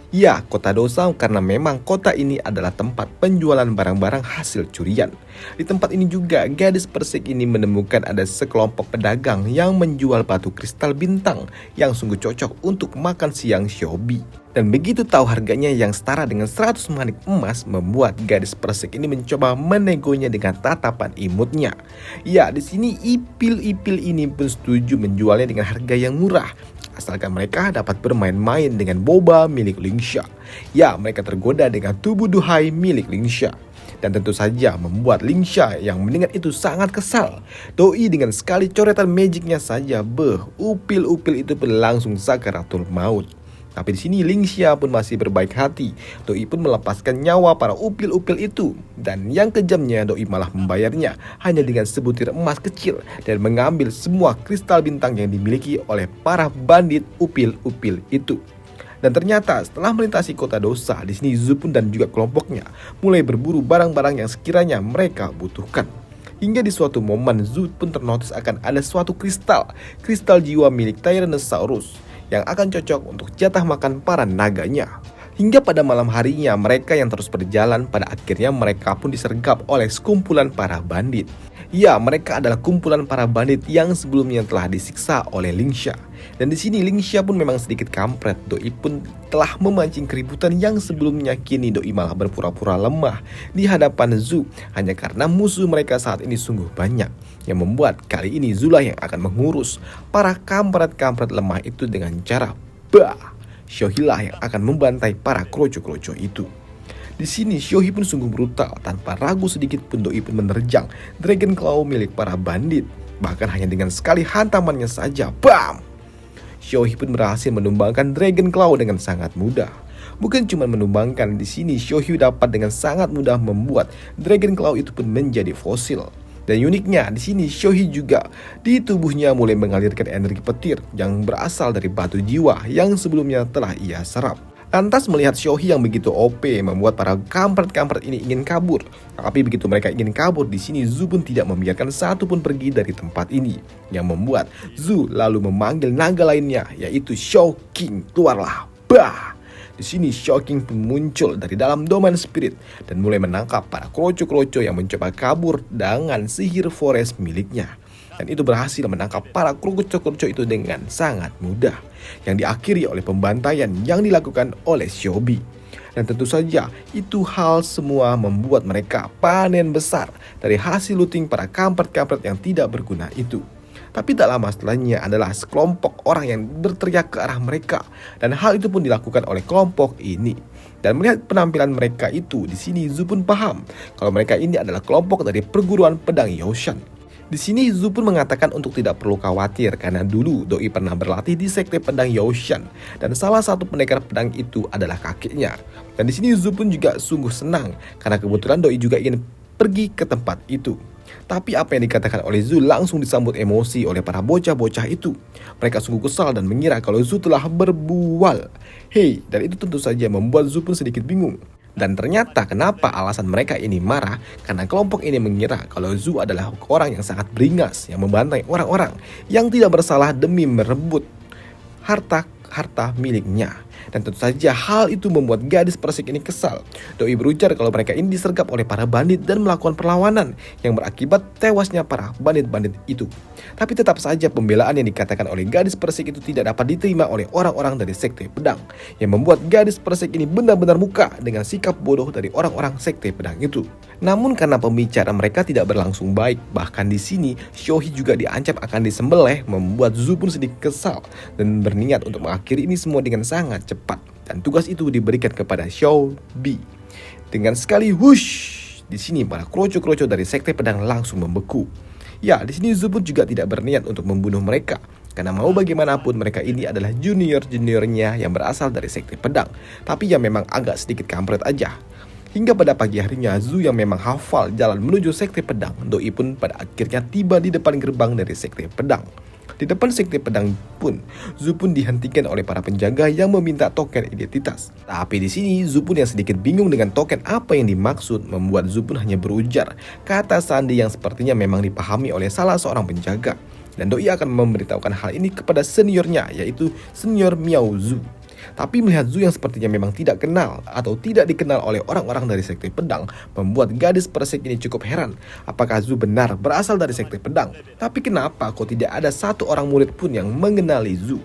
Ya, Kota Dosa karena memang kota ini adalah tempat penjualan barang-barang hasil curian. Di tempat ini juga gadis Persik ini menemukan ada sekelompok pedagang yang menjual batu kristal bintang yang sungguh cocok untuk makan siang Xiaobi. Dan begitu tahu harganya yang setara dengan 100 manik emas, membuat gadis Persik ini mencoba menegonya dengan tatapan imutnya. Ya, di sini ipil-ipil ini pun setuju menjualnya dengan harga yang murah, asalkan mereka dapat bermain-main dengan boba milik Ling Xia. Ya, mereka tergoda dengan tubuh duhai milik Ling Xia. Dan tentu saja membuat Ling Xia yang mendengar itu sangat kesal. Doi dengan sekali coretan magicnya saja, upil-upil itu pun langsung sakaratul maut. Tapi di sini Ling Xia pun masih berbaik hati. Doi pun melepaskan nyawa para upil-upil itu. Dan yang kejamnya, Doi malah membayarnya hanya dengan sebutir emas kecil dan mengambil semua kristal bintang yang dimiliki oleh para bandit upil-upil itu. Dan ternyata setelah melintasi Kota Dosa, di sini Zhu pun dan juga kelompoknya mulai berburu barang-barang yang sekiranya mereka butuhkan. Hingga di suatu momen Zhu pun ternotis akan ada suatu kristal jiwa milik Tyrannosaurus yang akan cocok untuk jatah makan para naganya. Hingga pada malam harinya mereka yang terus berjalan, pada akhirnya mereka pun disergap oleh sekumpulan para bandit. Ya, mereka adalah kumpulan para bandit yang sebelumnya telah disiksa oleh Ling Xia. Dan di sini Ling Xia pun memang sedikit kampret. Doi pun telah memancing keributan yang sebelumnya, kini Doi malah berpura-pura lemah di hadapan Zhu hanya karena musuh mereka saat ini sungguh banyak. Yang membuat kali ini Zhulah yang akan mengurus para kampret-kampret lemah itu dengan cara Xiaohilah yang akan membantai para kroco-kroco itu. Di sini Xiaohi pun sungguh brutal, tanpa ragu sedikit pun Doi pun menerjang Dragon Claw milik para bandit. Bahkan hanya dengan sekali hantamannya saja, Xiaohi pun berhasil menumbangkan Dragon Claw dengan sangat mudah. Bukan cuma menumbangkan, di sini Xiaohi dapat dengan sangat mudah membuat Dragon Claw itu pun menjadi fosil. Dan uniknya di sini Xiaohi juga di tubuhnya mulai mengalirkan energi petir yang berasal dari batu jiwa yang sebelumnya telah ia serap. Lantas melihat Shohi yang begitu OP membuat para kampret-kampret ini ingin kabur. Tapi begitu mereka ingin kabur, di sini Zu pun tidak membiarkan satu pun pergi dari tempat ini. Yang membuat Zu lalu memanggil naga lainnya, yaitu Shocking. Keluarlah, bah! Di sini Shocking pun muncul dari dalam domain spirit dan mulai menangkap para kroco-kroco yang mencoba kabur dengan sihir forest miliknya. Dan itu berhasil menangkap para kroco-kroco itu dengan sangat mudah, yang diakhiri oleh pembantaian yang dilakukan oleh Shobi. Dan tentu saja itu hal semua membuat mereka panen besar dari hasil looting para kampret-kampret yang tidak berguna itu. Tapi tak lama setelahnya adalah sekelompok orang yang berteriak ke arah mereka, dan hal itu pun dilakukan oleh kelompok ini. Dan melihat penampilan mereka itu, di sini Zu pun paham kalau mereka ini adalah kelompok dari perguruan pedang Yoshan. Di sini Zu pun mengatakan untuk tidak perlu khawatir karena dulu Doi pernah berlatih di sekte pedang Yoshan dan salah satu pendekar pedang itu adalah kakeknya. Dan di sini Zu pun juga sungguh senang karena kebetulan Doi juga ingin pergi ke tempat itu. Tapi apa yang dikatakan oleh Zu langsung disambut emosi oleh para bocah-bocah itu. Mereka sungguh kesal dan mengira kalau Zu telah berbual. Dan itu tentu saja membuat Zu pun sedikit bingung. Dan ternyata kenapa alasan mereka ini marah, karena kelompok ini mengira kalau Zu adalah orang yang sangat beringas yang membantai orang-orang yang tidak bersalah demi merebut harta miliknya. Dan tentu saja hal itu membuat gadis Persik ini kesal. Doi berujar kalau mereka ini disergap oleh para bandit dan melakukan perlawanan yang berakibat tewasnya para bandit-bandit itu. Tapi tetap saja pembelaan yang dikatakan oleh gadis Persik itu tidak dapat diterima oleh orang-orang dari sekte pedang, yang membuat gadis Persik ini benar-benar muka dengan sikap bodoh dari orang-orang sekte pedang itu. Namun karena pembicaraan mereka tidak berlangsung baik, bahkan di sini Shohi juga diancam akan disembelih, membuat Zu pun sedikit kesal dan berniat untuk mengakhiri ini semua dengan sangat cepat. Dan tugas itu diberikan kepada Shobi. Dengan sekali whoosh, di sini para kroco-kroco dari sekte pedang langsung membeku. Ya, di sini Zu pun juga tidak berniat untuk membunuh mereka, karena mau bagaimanapun mereka ini adalah junior-juniornya yang berasal dari sekte pedang, tapi yang memang agak sedikit kampret aja. Hingga pada pagi harinya, Zu yang memang hafal jalan menuju sekte pedang, Doi pun pada akhirnya tiba di depan gerbang dari sekte pedang. Di depan sekte pedang pun, Zu pun dihentikan oleh para penjaga yang meminta token identitas. Tapi di sini Zu pun yang sedikit bingung dengan token apa yang dimaksud, membuat Zu pun hanya berujar kata sandi yang sepertinya memang dipahami oleh salah seorang penjaga. Dan Doi akan memberitahukan hal ini kepada seniornya, yaitu senior Miao Zu. Tapi melihat Zu yang sepertinya memang tidak kenal atau tidak dikenal oleh orang-orang dari sekte pedang, membuat gadis Persik ini cukup heran. Apakah Zu benar berasal dari sekte pedang? Tapi kenapa kok tidak ada satu orang murid pun yang mengenali Zu?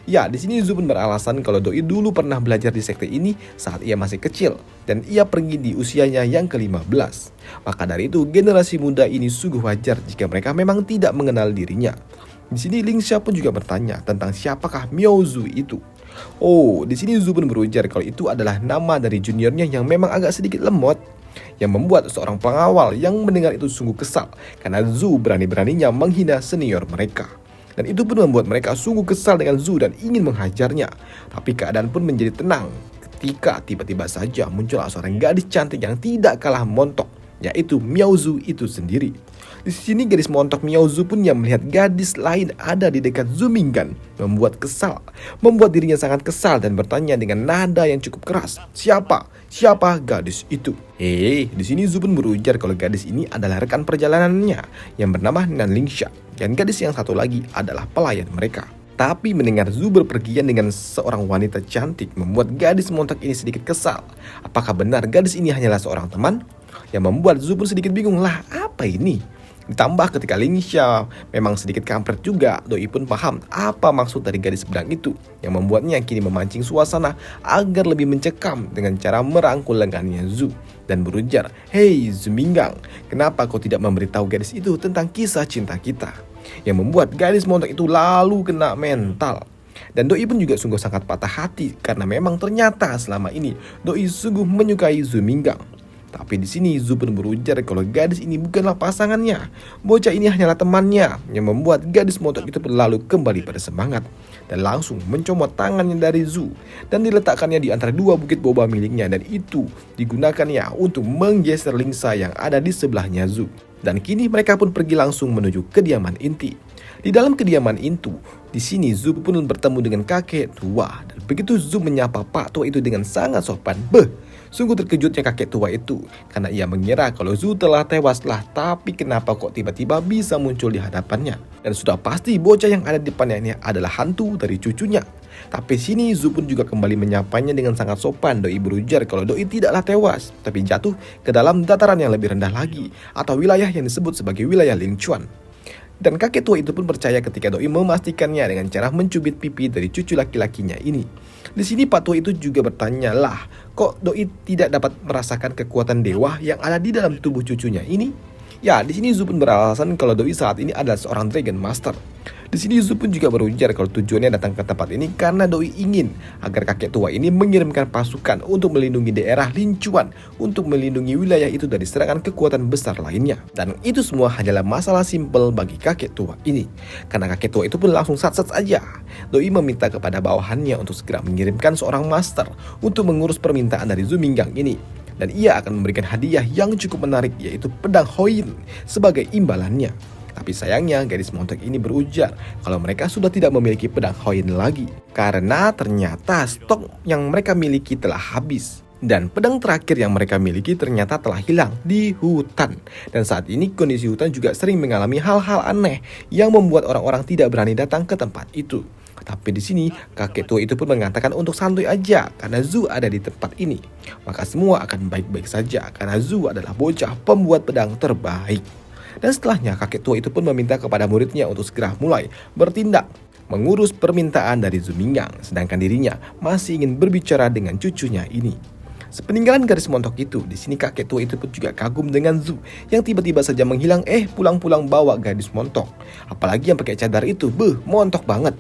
Ya, di sini Zu pun beralasan kalau Doi dulu pernah belajar di sekte ini saat ia masih kecil dan ia pergi di usianya yang ke-15. Maka dari itu generasi muda ini sungguh wajar jika mereka memang tidak mengenal dirinya. Di sini Lingsha pun juga bertanya tentang siapakah Miao Zu itu. Di sini Zu pun berujar kalau itu adalah nama dari juniornya yang memang agak sedikit lemot, yang membuat seorang pengawal yang mendengar itu sungguh kesal karena Zu berani-beraninya menghina senior mereka. Dan itu pun membuat mereka sungguh kesal dengan Zu dan ingin menghajarnya. Tapi keadaan pun menjadi tenang ketika tiba-tiba saja muncullah seorang gadis cantik yang tidak kalah montok, yaitu Miao Zu itu sendiri. Di sini gadis montok Miao Zu pun yang melihat gadis lain ada di dekat Zu Minggan membuat dirinya sangat kesal dan bertanya dengan nada yang cukup keras, siapa gadis itu? Di sini Zu pun berujar kalau gadis ini adalah rekan perjalanannya yang bernama Nan Lingsha, dan gadis yang satu lagi adalah pelayan mereka. Tapi mendengar Zu berpergian dengan seorang wanita cantik membuat gadis montok ini sedikit kesal. Apakah benar gadis ini hanyalah seorang teman? Yang membuat Zu pun sedikit bingung, lah apa ini? Ditambah ketika Lingsha memang sedikit kampret juga, Doi pun paham apa maksud dari gadis pedang itu, yang membuatnya kini memancing suasana agar lebih mencekam dengan cara merangkul lengannya Zu dan berujar, Zu Minggang, kenapa kau tidak memberitahu gadis itu tentang kisah cinta kita? Yang membuat gadis montok itu lalu kena mental. Dan Doi pun juga sungguh sangat patah hati karena memang ternyata selama ini Doi sungguh menyukai Zu Minggang. Tapi di sini Zu pun berujar kalau gadis ini bukanlah pasangannya. Bocah ini hanyalah temannya, yang membuat gadis montok itu lalu kembali pada semangat dan langsung mencomot tangannya dari Zu dan diletakkannya di antara dua bukit boba miliknya, dan itu digunakannya untuk menggeser Lingsha yang ada di sebelahnya Zu. Dan kini mereka pun pergi langsung menuju kediaman inti. Di dalam kediaman itu, di sini Zhu pun bertemu dengan kakek tua. Dan begitu Zhu menyapa Pak tua itu dengan sangat sopan, sungguh terkejutnya kakek tua itu karena ia mengira kalau Zhu telah tewas lah, tapi kenapa kok tiba-tiba bisa muncul di hadapannya? Dan sudah pasti bocah yang ada di depannya ini adalah hantu dari cucunya. Tapi sini Zhu pun juga kembali menyapanya dengan sangat sopan. Doi berujar kalau Doi tidaklah tewas, tapi jatuh ke dalam dataran yang lebih rendah lagi, atau wilayah yang disebut sebagai wilayah Lingchuan. Dan kakek tua itu pun percaya ketika Doi memastikannya dengan cara mencubit pipi dari cucu laki-lakinya ini. Di sini Pak tua itu juga bertanya, lah kok Doi tidak dapat merasakan kekuatan dewa yang ada di dalam tubuh cucunya ini? Ya, di sini Zhu pun beralasan kalau Doi saat ini adalah seorang Dragon Master. Di sini Zhu pun juga berujar kalau tujuannya datang ke tempat ini karena Doi ingin agar kakek tua ini mengirimkan pasukan untuk melindungi daerah Lingchuan, untuk melindungi wilayah itu dari serangan kekuatan besar lainnya. Dan itu semua hanyalah masalah simpel bagi kakek tua ini. Karena kakek tua itu pun langsung sat-sat aja. Doi meminta kepada bawahannya untuk segera mengirimkan seorang master untuk mengurus permintaan dari Zhu Minggang ini. Dan ia akan memberikan hadiah yang cukup menarik, yaitu pedang Hoyin sebagai imbalannya. Tapi sayangnya gadis montok ini berujar kalau mereka sudah tidak memiliki pedang Hoyin lagi, karena ternyata stok yang mereka miliki telah habis. Dan pedang terakhir yang mereka miliki ternyata telah hilang di hutan. Dan saat ini kondisi hutan juga sering mengalami hal-hal aneh yang membuat orang-orang tidak berani datang ke tempat itu. Tapi di sini kakek tua itu pun mengatakan untuk santuy aja karena Zhu ada di tempat ini. Maka semua akan baik-baik saja karena Zhu adalah bocah pembuat pedang terbaik. Dan setelahnya kakek tua itu pun meminta kepada muridnya untuk segera mulai bertindak mengurus permintaan dari Zhu Minggang, sedangkan dirinya masih ingin berbicara dengan cucunya ini. Sepeninggalan garis montok itu, di sini kakek tua itu pun juga kagum dengan Zhu yang tiba-tiba saja menghilang, pulang-pulang bawa gadis montok. Apalagi yang pakai cadar itu, montok banget.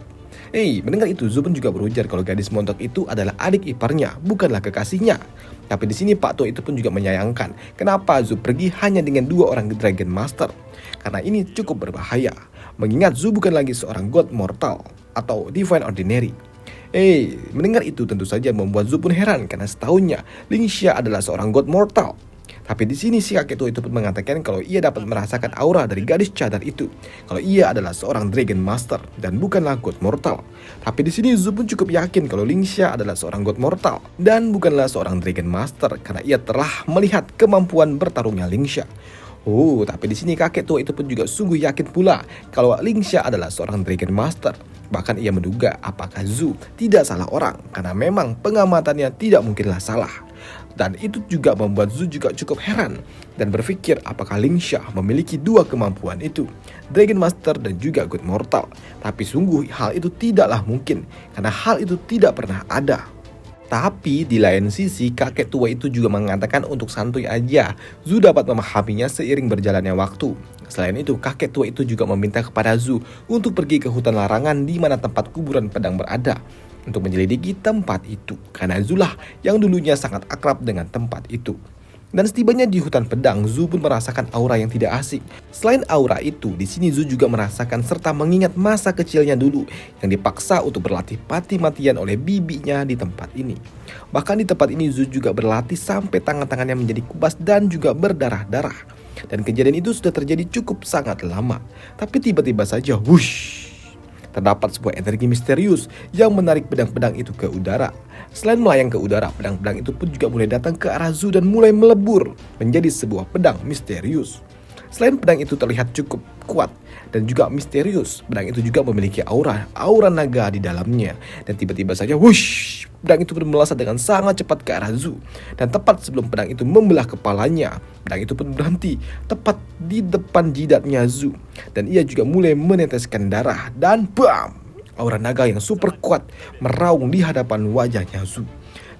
Mendengar itu Zhu pun juga berujar kalau gadis montok itu adalah adik iparnya, bukanlah kekasihnya. Tapi di sini Pak tua itu pun juga menyayangkan kenapa Zhu pergi hanya dengan 2 orang Dragon Master. Karena ini cukup berbahaya, mengingat Zhu bukan lagi seorang God Mortal atau Divine Ordinary. Mendengar itu tentu saja membuat Zhu pun heran karena setahunnya Lingxia adalah seorang God Mortal. Tapi di sini si kakek tua itu pun mengatakan kalau ia dapat merasakan aura dari gadis cadar itu, kalau ia adalah seorang Dragon Master dan bukanlah God Mortal. Tapi di sini Zhu pun cukup yakin kalau Lingxia adalah seorang God Mortal dan bukanlah seorang Dragon Master karena ia telah melihat kemampuan bertarungnya Lingxia. Tapi di sini kakek tua itu pun juga sungguh yakin pula kalau Lingxia adalah seorang Dragon Master. Bahkan ia menduga apakah Zhu tidak salah orang karena memang pengamatannya tidak mungkinlah salah. Dan itu juga membuat Zhu juga cukup heran dan berpikir apakah Lingxia memiliki 2 kemampuan itu, Dragon Master dan juga God Mortal. Tapi sungguh hal itu tidaklah mungkin karena hal itu tidak pernah ada. Tapi di lain sisi kakek tua itu juga mengatakan untuk santuy aja, Zhu dapat memahaminya seiring berjalannya waktu. Selain itu kakek tua itu juga meminta kepada Zhu untuk pergi ke hutan larangan di mana tempat kuburan pedang berada, untuk menyelidiki tempat itu karena Zhu lah yang dulunya sangat akrab dengan tempat itu. Dan setibanya di hutan pedang, Zhu pun merasakan aura yang tidak asing. Selain aura itu, di sini Zhu juga merasakan serta mengingat masa kecilnya dulu yang dipaksa untuk berlatih mati-matian oleh bibinya di tempat ini. Bahkan di tempat ini Zhu juga berlatih sampai tangan-tangannya menjadi kubas dan juga berdarah-darah. Dan kejadian itu sudah terjadi cukup sangat lama. Tapi tiba-tiba saja, terdapat sebuah energi misterius yang menarik pedang-pedang itu ke udara. Selain melayang ke udara, pedang-pedang itu pun juga mulai datang ke arah Zhu dan mulai melebur menjadi sebuah pedang misterius. Selain pedang itu terlihat cukup kuat dan juga misterius, pedang itu juga memiliki aura naga di dalamnya. Dan tiba-tiba saja, pedang itu pun melesat dengan sangat cepat ke arah Zhu. Dan tepat sebelum pedang itu membelah kepalanya, pedang itu pun berhenti tepat di depan jidatnya Zhu. Dan ia juga mulai meneteskan darah dan aura naga yang super kuat meraung di hadapan wajahnya Zhu.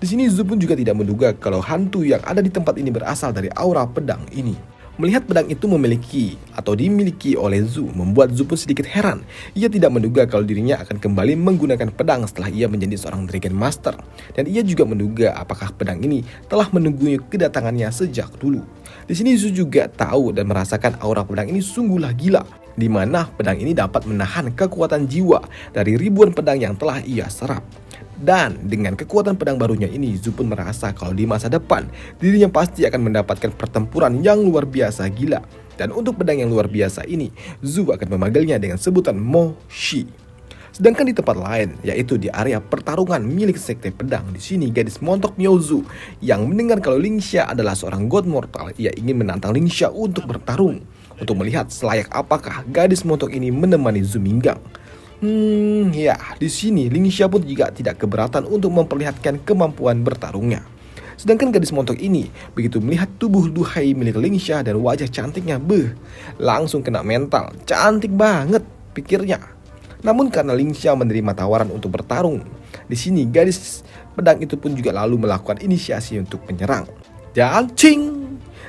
Di sini Zhu pun juga tidak menduga kalau hantu yang ada di tempat ini berasal dari aura pedang ini. Melihat pedang itu dimiliki oleh Zhu membuat Zhu pun sedikit heran. Ia tidak menduga kalau dirinya akan kembali menggunakan pedang setelah ia menjadi seorang Dragon Master. Dan ia juga menduga apakah pedang ini telah menunggu kedatangannya sejak dulu. Di sini Zhu juga tahu dan merasakan aura pedang ini sungguhlah gila, di mana pedang ini dapat menahan kekuatan jiwa dari ribuan pedang yang telah ia serap. Dan dengan kekuatan pedang barunya ini, Zhu pun merasa kalau di masa depan dirinya pasti akan mendapatkan pertempuran yang luar biasa gila. Dan untuk pedang yang luar biasa ini, Zhu akan memanggilnya dengan sebutan Mo Shi. Sedangkan di tempat lain, yaitu di area pertarungan milik sekte pedang, di sini gadis montok Miao Zhu yang mendengar kalau Ling Xia adalah seorang god mortal, ia ingin menantang Ling Xia untuk bertarung, untuk melihat selayak apakah gadis montok ini menemani Zhu Minggang. Ya, di sini Ling Xia pun juga tidak keberatan untuk memperlihatkan kemampuan bertarungnya. Sedangkan gadis montok ini begitu melihat tubuh duhai milik Ling Xia dan wajah cantiknya, langsung kena mental. Cantik banget, pikirnya. Namun karena Ling Xia menerima tawaran untuk bertarung, di sini gadis pedang itu pun juga lalu melakukan inisiasi untuk menyerang. Dan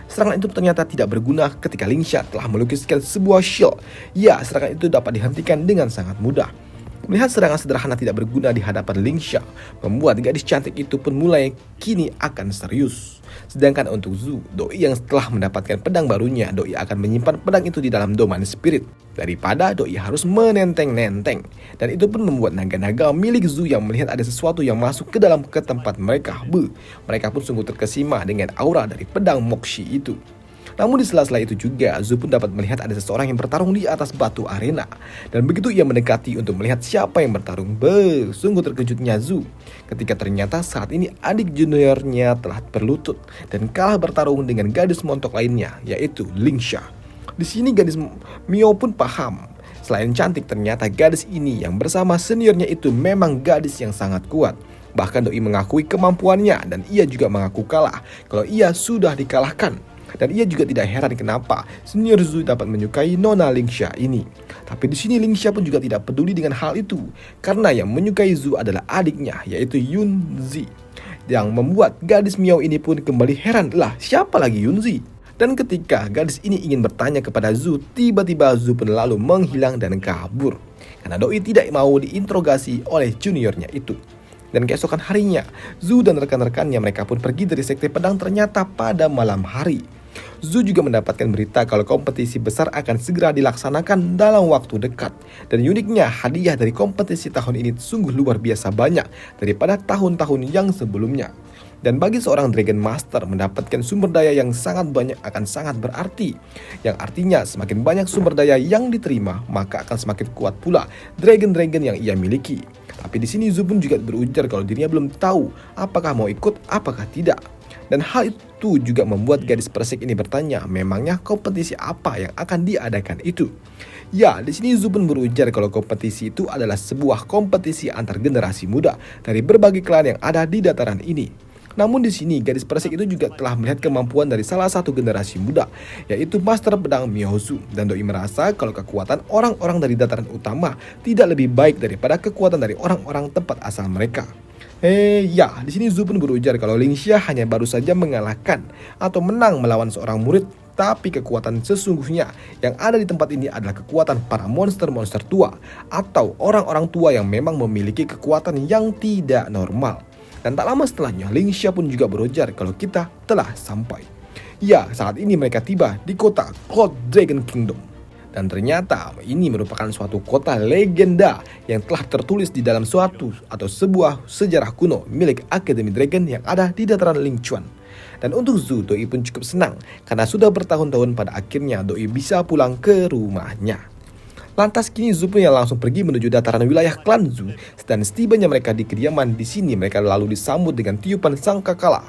serangan itu ternyata tidak berguna ketika Ling Xia telah melukiskan sebuah shield. Ya, serangan itu dapat dihentikan dengan sangat mudah. Melihat serangan sederhana tidak berguna di hadapan Ling Xia, membuat gadis cantik itu pun mulai kini akan serius. Sedangkan untuk Zhu, doi yang setelah mendapatkan pedang barunya, doi akan menyimpan pedang itu di dalam domain spirit, daripada doi harus menenteng-nenteng. Dan itu pun membuat naga-naga milik Zhu yang melihat ada sesuatu yang masuk ke dalam ke tempat mereka. Mereka pun sungguh terkesima dengan aura dari pedang Moxi itu. Namun di sela-sela itu juga, Zhu pun dapat melihat ada seseorang yang bertarung di atas batu arena. Dan begitu ia mendekati untuk melihat siapa yang bertarung, sungguh terkejutnya Zhu ketika ternyata saat ini adik juniornya telah berlutut dan kalah bertarung dengan gadis montok lainnya, yaitu Ling Xia. Di sini gadis Miao pun paham, selain cantik ternyata gadis ini yang bersama seniornya itu memang gadis yang sangat kuat. Bahkan doi mengakui kemampuannya dan ia juga mengaku kalah kalau ia sudah dikalahkan. Dan ia juga tidak heran kenapa senior Zhu dapat menyukai Nona Ling Xia ini. Tapi di sini Ling Xia pun juga tidak peduli dengan hal itu, karena yang menyukai Zhu adalah adiknya, yaitu Yun Zi. Yang membuat gadis Miao ini pun kembali heran, lah siapa lagi Yun Zi? Dan ketika gadis ini ingin bertanya kepada Zhu, tiba-tiba Zhu pun lalu menghilang dan kabur, karena doi tidak mau diinterogasi oleh juniornya itu. Dan keesokan harinya, Zhu dan rekan-rekannya mereka pun pergi dari sekte pedang ternyata pada malam hari. Zhu juga mendapatkan berita kalau kompetisi besar akan segera dilaksanakan dalam waktu dekat. Dan uniknya, hadiah dari kompetisi tahun ini sungguh luar biasa banyak daripada tahun-tahun yang sebelumnya. Dan bagi seorang Dragon Master, mendapatkan sumber daya yang sangat banyak akan sangat berarti. Yang artinya semakin banyak sumber daya yang diterima, maka akan semakin kuat pula Dragon-Dragon yang ia miliki. Tapi di sini Zhu pun juga berujar kalau dirinya belum tahu apakah mau ikut, apakah tidak. Dan hal itu juga membuat gadis persik ini bertanya, memangnya kompetisi apa yang akan diadakan itu? Ya, di sini Zhu pun berujar kalau kompetisi itu adalah sebuah kompetisi antar generasi muda dari berbagai klan yang ada di dataran ini. Namun di sini gadis persik itu juga telah melihat kemampuan dari salah satu generasi muda, yaitu Master Pedang Miao Zhu. Dan doi merasa kalau kekuatan orang-orang dari dataran utama tidak lebih baik daripada kekuatan dari orang-orang tempat asal mereka. Ya, di sini Zhu pun berujar kalau Ling Xia hanya baru saja mengalahkan atau menang melawan seorang murid, tapi kekuatan sesungguhnya yang ada di tempat ini adalah kekuatan para monster-monster tua atau orang-orang tua yang memang memiliki kekuatan yang tidak normal. Dan tak lama setelahnya, Ling Xia pun juga berujar kalau kita telah sampai. Ya, saat ini mereka tiba di kota Cloud Dragon Kingdom. Dan ternyata ini merupakan suatu kota legenda yang telah tertulis di dalam suatu atau sebuah sejarah kuno milik Akademi Dragon yang ada di dataran Lingchuan. Dan untuk Zhu, doi pun cukup senang karena sudah bertahun-tahun pada akhirnya doi bisa pulang ke rumahnya. Lantas kini Zhu pun yang langsung pergi menuju dataran wilayah klan Zhu. Dan setibanya mereka di kediaman, di sini mereka lalu disambut dengan tiupan sangkakala,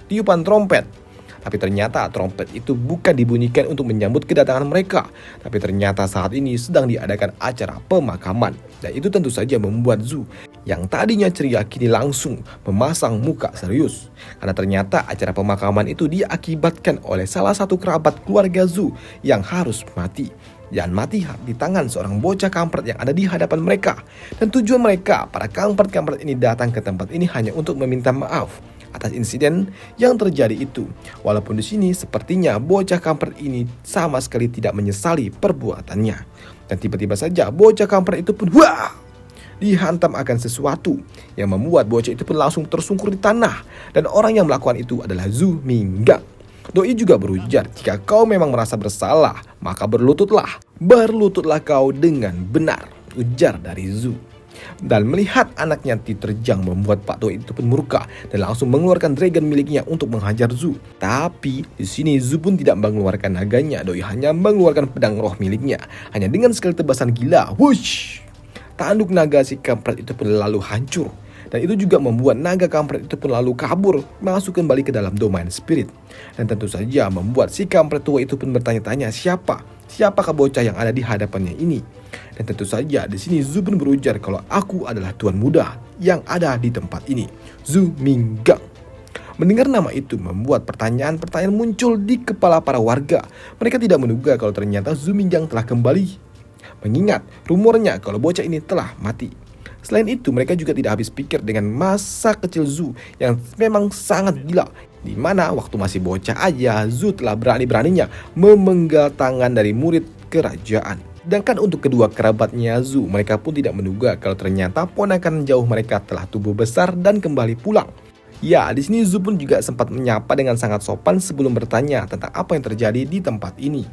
tiupan trompet. Tapi ternyata trompet itu bukan dibunyikan untuk menyambut kedatangan mereka, tapi ternyata saat ini sedang diadakan acara pemakaman. Dan itu tentu saja membuat Zhu yang tadinya ceria kini langsung memasang muka serius. Karena ternyata acara pemakaman itu diakibatkan oleh salah satu kerabat keluarga Zhu yang harus mati. Dan mati di tangan seorang bocah kampret yang ada di hadapan mereka. Dan tujuan mereka, para kampret-kampret ini datang ke tempat ini hanya untuk meminta maaf atas insiden yang terjadi itu. Walaupun di sini sepertinya bocah kampret ini sama sekali tidak menyesali perbuatannya. Dan tiba-tiba saja bocah kampret itu pun dihantam akan sesuatu yang membuat bocah itu pun langsung tersungkur di tanah. Dan orang yang melakukan itu adalah Zhu Minggang. Doi juga berujar, jika kau memang merasa bersalah, maka berlututlah kau dengan benar, ujar dari Zhu. Dan melihat anaknya diterjang membuat Pak Tua itu pun murka dan langsung mengeluarkan dragon miliknya untuk menghajar Zu. Tapi di sini Zu pun tidak mengeluarkan naganya, doi hanya mengeluarkan pedang roh miliknya. Hanya dengan sekali tebasan gila, wush! Tanduk naga si kampret itu pun lalu hancur. Dan itu juga membuat naga kampret itu pun lalu kabur, masuk kembali ke dalam domain spirit. Dan tentu saja membuat si kampret tua itu pun bertanya-tanya siapakah bocah yang ada di hadapannya ini. Dan tentu saja di sini Zu pun berujar kalau aku adalah tuan muda yang ada di tempat ini, Zu Minggang. Mendengar nama itu membuat pertanyaan-pertanyaan muncul di kepala para warga. Mereka tidak menduga kalau ternyata Zu Minggang telah kembali. Mengingat rumornya kalau bocah ini telah mati. Selain itu, mereka juga tidak habis pikir dengan masa kecil Zu yang memang sangat gila. Di mana waktu masih bocah aja, Zu telah berani-beraninya memenggal tangan dari murid kerajaan. Sedangkan untuk kedua kerabatnya Zu, mereka pun tidak menduga kalau ternyata ponakan jauh mereka telah tumbuh besar dan kembali pulang. Ya, di sini Zu pun juga sempat menyapa dengan sangat sopan sebelum bertanya tentang apa yang terjadi di tempat ini.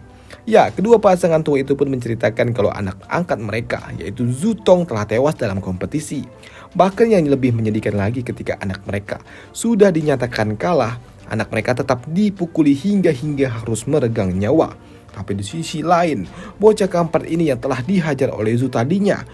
Ya, kedua pasangan tua itu pun menceritakan kalau anak angkat mereka, yaitu Zu Tong, telah tewas dalam kompetisi. Bahkan yang lebih menyedihkan lagi ketika anak mereka sudah dinyatakan kalah, anak mereka tetap dipukuli hingga harus meregang nyawa. Tapi di sisi lain, bocah kampret ini yang telah dihajar oleh Zu tadinya,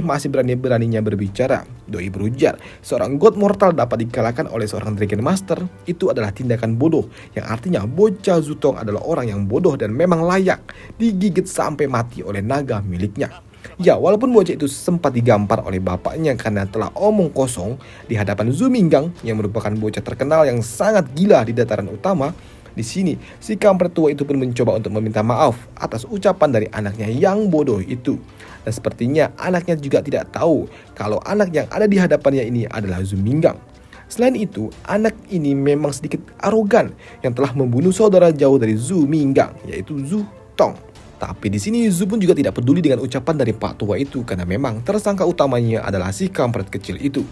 masih berani-beraninya berbicara. Doi berujar, seorang god mortal dapat dikalahkan oleh seorang Dragon Master, itu adalah tindakan bodoh. Yang artinya bocah Zu Tong adalah orang yang bodoh dan memang layak digigit sampai mati oleh naga miliknya. Ya, walaupun bocah itu sempat digampar oleh bapaknya karena telah omong kosong di hadapan Zu Minggang yang merupakan bocah terkenal yang sangat gila di dataran utama. Di sini, si kampret tua itu pun mencoba untuk meminta maaf atas ucapan dari anaknya yang bodoh itu. Dan sepertinya anaknya juga tidak tahu kalau anak yang ada di hadapannya ini adalah Zu Minggang. Selain itu, anak ini memang sedikit arogan yang telah membunuh saudara jauh dari Zu Minggang, yaitu Zu Tong. Tapi di sini Zu pun juga tidak peduli dengan ucapan dari Pak Tua itu karena memang tersangka utamanya adalah si kampret kecil itu.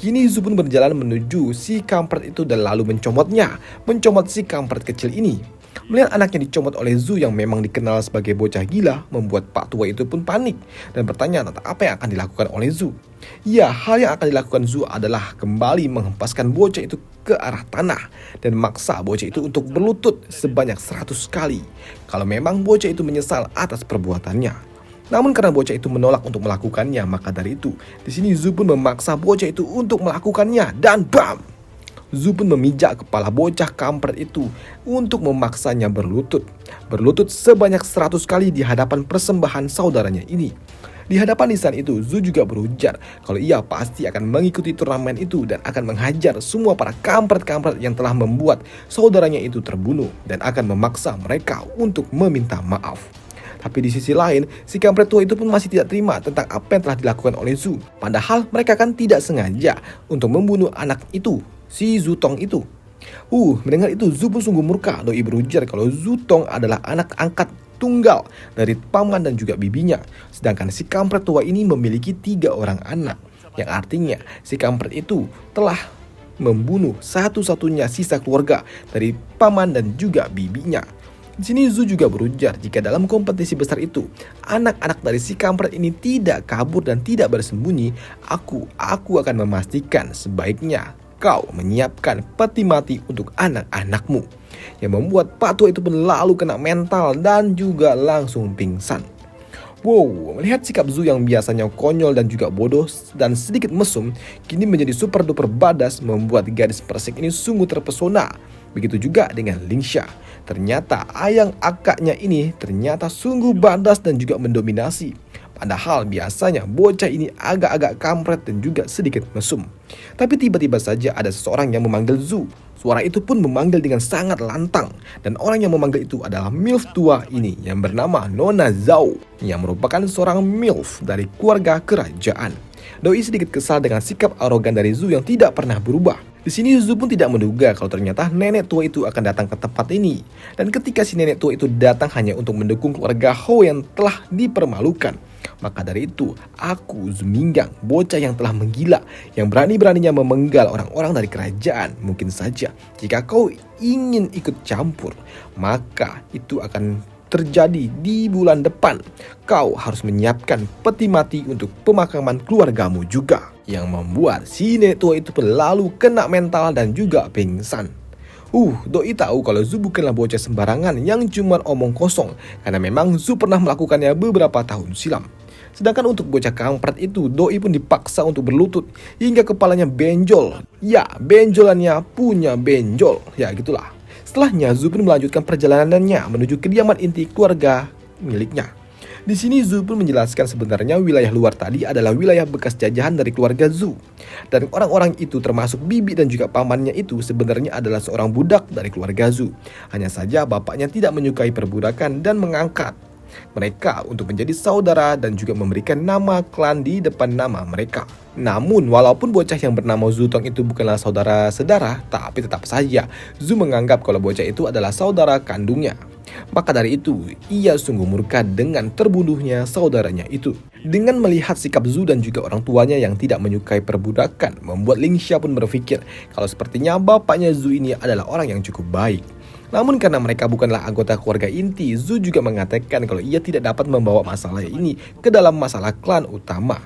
Kini Zu pun berjalan menuju si kampret itu dan lalu mencomot si kampret kecil ini. Melihat anaknya dicomot oleh Zu yang memang dikenal sebagai bocah gila, membuat Pak Tua itu pun panik dan bertanya tentang apa yang akan dilakukan oleh Zu. Ya, hal yang akan dilakukan Zu adalah kembali menghempaskan bocah itu ke arah tanah dan memaksa bocah itu untuk berlutut sebanyak 100 kali kalau memang bocah itu menyesal atas perbuatannya. Namun karena bocah itu menolak untuk melakukannya, maka dari itu di sini Zu pun memaksa bocah itu untuk melakukannya dan bam! Zu pun memijak kepala bocah kampret itu untuk memaksanya berlutut sebanyak 100 kali di hadapan persembahan saudaranya ini. Di hadapan nisan itu, Zu juga berujar kalau ia pasti akan mengikuti turnamen itu dan akan menghajar semua para kampret-kampret yang telah membuat saudaranya itu terbunuh dan akan memaksa mereka untuk meminta maaf. Tapi di sisi lain, si kampret tua itu pun masih tidak terima tentang apa yang telah dilakukan oleh Zu. Padahal mereka kan tidak sengaja untuk membunuh anak itu, si Zu Tong itu. Mendengar itu Zu pun sungguh murka. Doi berujar kalau Zu Tong adalah anak angkat tunggal dari paman dan juga bibinya. Sedangkan si kampret tua ini memiliki 3 orang anak. Yang artinya si kampret itu telah membunuh satu-satunya sisa keluarga dari paman dan juga bibinya. Di sini Zu juga berujar jika dalam kompetisi besar itu anak-anak dari si kampret ini tidak kabur dan tidak bersembunyi, aku akan memastikan sebaiknya kau menyiapkan peti mati untuk anak-anakmu. Yang membuat Pak Tua itu pun lalu kena mental dan juga langsung pingsan. Melihat sikap Zu yang biasanya konyol dan juga bodoh dan sedikit mesum, kini menjadi super duper badas, membuat gadis persik ini sungguh terpesona. Begitu juga dengan Lingsha. Ternyata ayang akaknya ini ternyata sungguh badas dan juga mendominasi. Padahal biasanya bocah ini agak-agak kampret dan juga sedikit mesum. Tapi tiba-tiba saja ada seseorang yang memanggil Zu. Suara itu pun memanggil dengan sangat lantang. Dan orang yang memanggil itu adalah MILF tua ini yang bernama Nona Zhao, yang merupakan seorang MILF dari keluarga kerajaan. Doi sedikit kesal dengan sikap arogan dari Zu yang tidak pernah berubah. Di sini Zu pun tidak menduga kalau ternyata nenek tua itu akan datang ke tempat ini. Dan ketika si nenek tua itu datang hanya untuk mendukung keluarga Hou yang telah dipermalukan, maka dari itu aku Zu Minggang, bocah yang telah menggila, yang berani-beraninya memenggal orang-orang dari kerajaan. Mungkin saja jika kau ingin ikut campur, maka itu akan terjadi di bulan depan. Kau harus menyiapkan peti mati untuk pemakaman keluargamu juga. Yang membuat si nenek tua itu pun lalu kena mental dan juga pingsan. Doi tahu kalau Zu bukanlah bocah sembarangan yang cuma omong kosong, karena memang Zu pernah melakukannya beberapa tahun silam. Sedangkan untuk bocah kampret itu, Doi pun dipaksa untuk berlutut hingga kepalanya benjol. Ya, benjolannya punya benjol. Ya, gitulah. Setelahnya, Zu pun melanjutkan perjalanannya menuju kediaman inti keluarga miliknya. Di sini Zu pun menjelaskan sebenarnya wilayah luar tadi adalah wilayah bekas jajahan dari keluarga Zu. Dan orang-orang itu termasuk bibi dan juga pamannya itu sebenarnya adalah seorang budak dari keluarga Zu. Hanya saja bapaknya tidak menyukai perbudakan dan mengangkat mereka untuk menjadi saudara dan juga memberikan nama klan di depan nama mereka. Namun walaupun bocah yang bernama Zutong itu bukanlah saudara-saudara, tapi tetap saja Zu menganggap kalau bocah itu adalah saudara kandungnya. Maka dari itu, ia sungguh murka dengan terbunuhnya saudaranya itu. Dengan melihat sikap Zu dan juga orang tuanya yang tidak menyukai perbudakan, membuat Ling Xia pun berpikir kalau sepertinya bapaknya Zu ini adalah orang yang cukup baik. Namun karena mereka bukanlah anggota keluarga inti, Zu juga mengatakan kalau ia tidak dapat membawa masalah ini ke dalam masalah klan utama.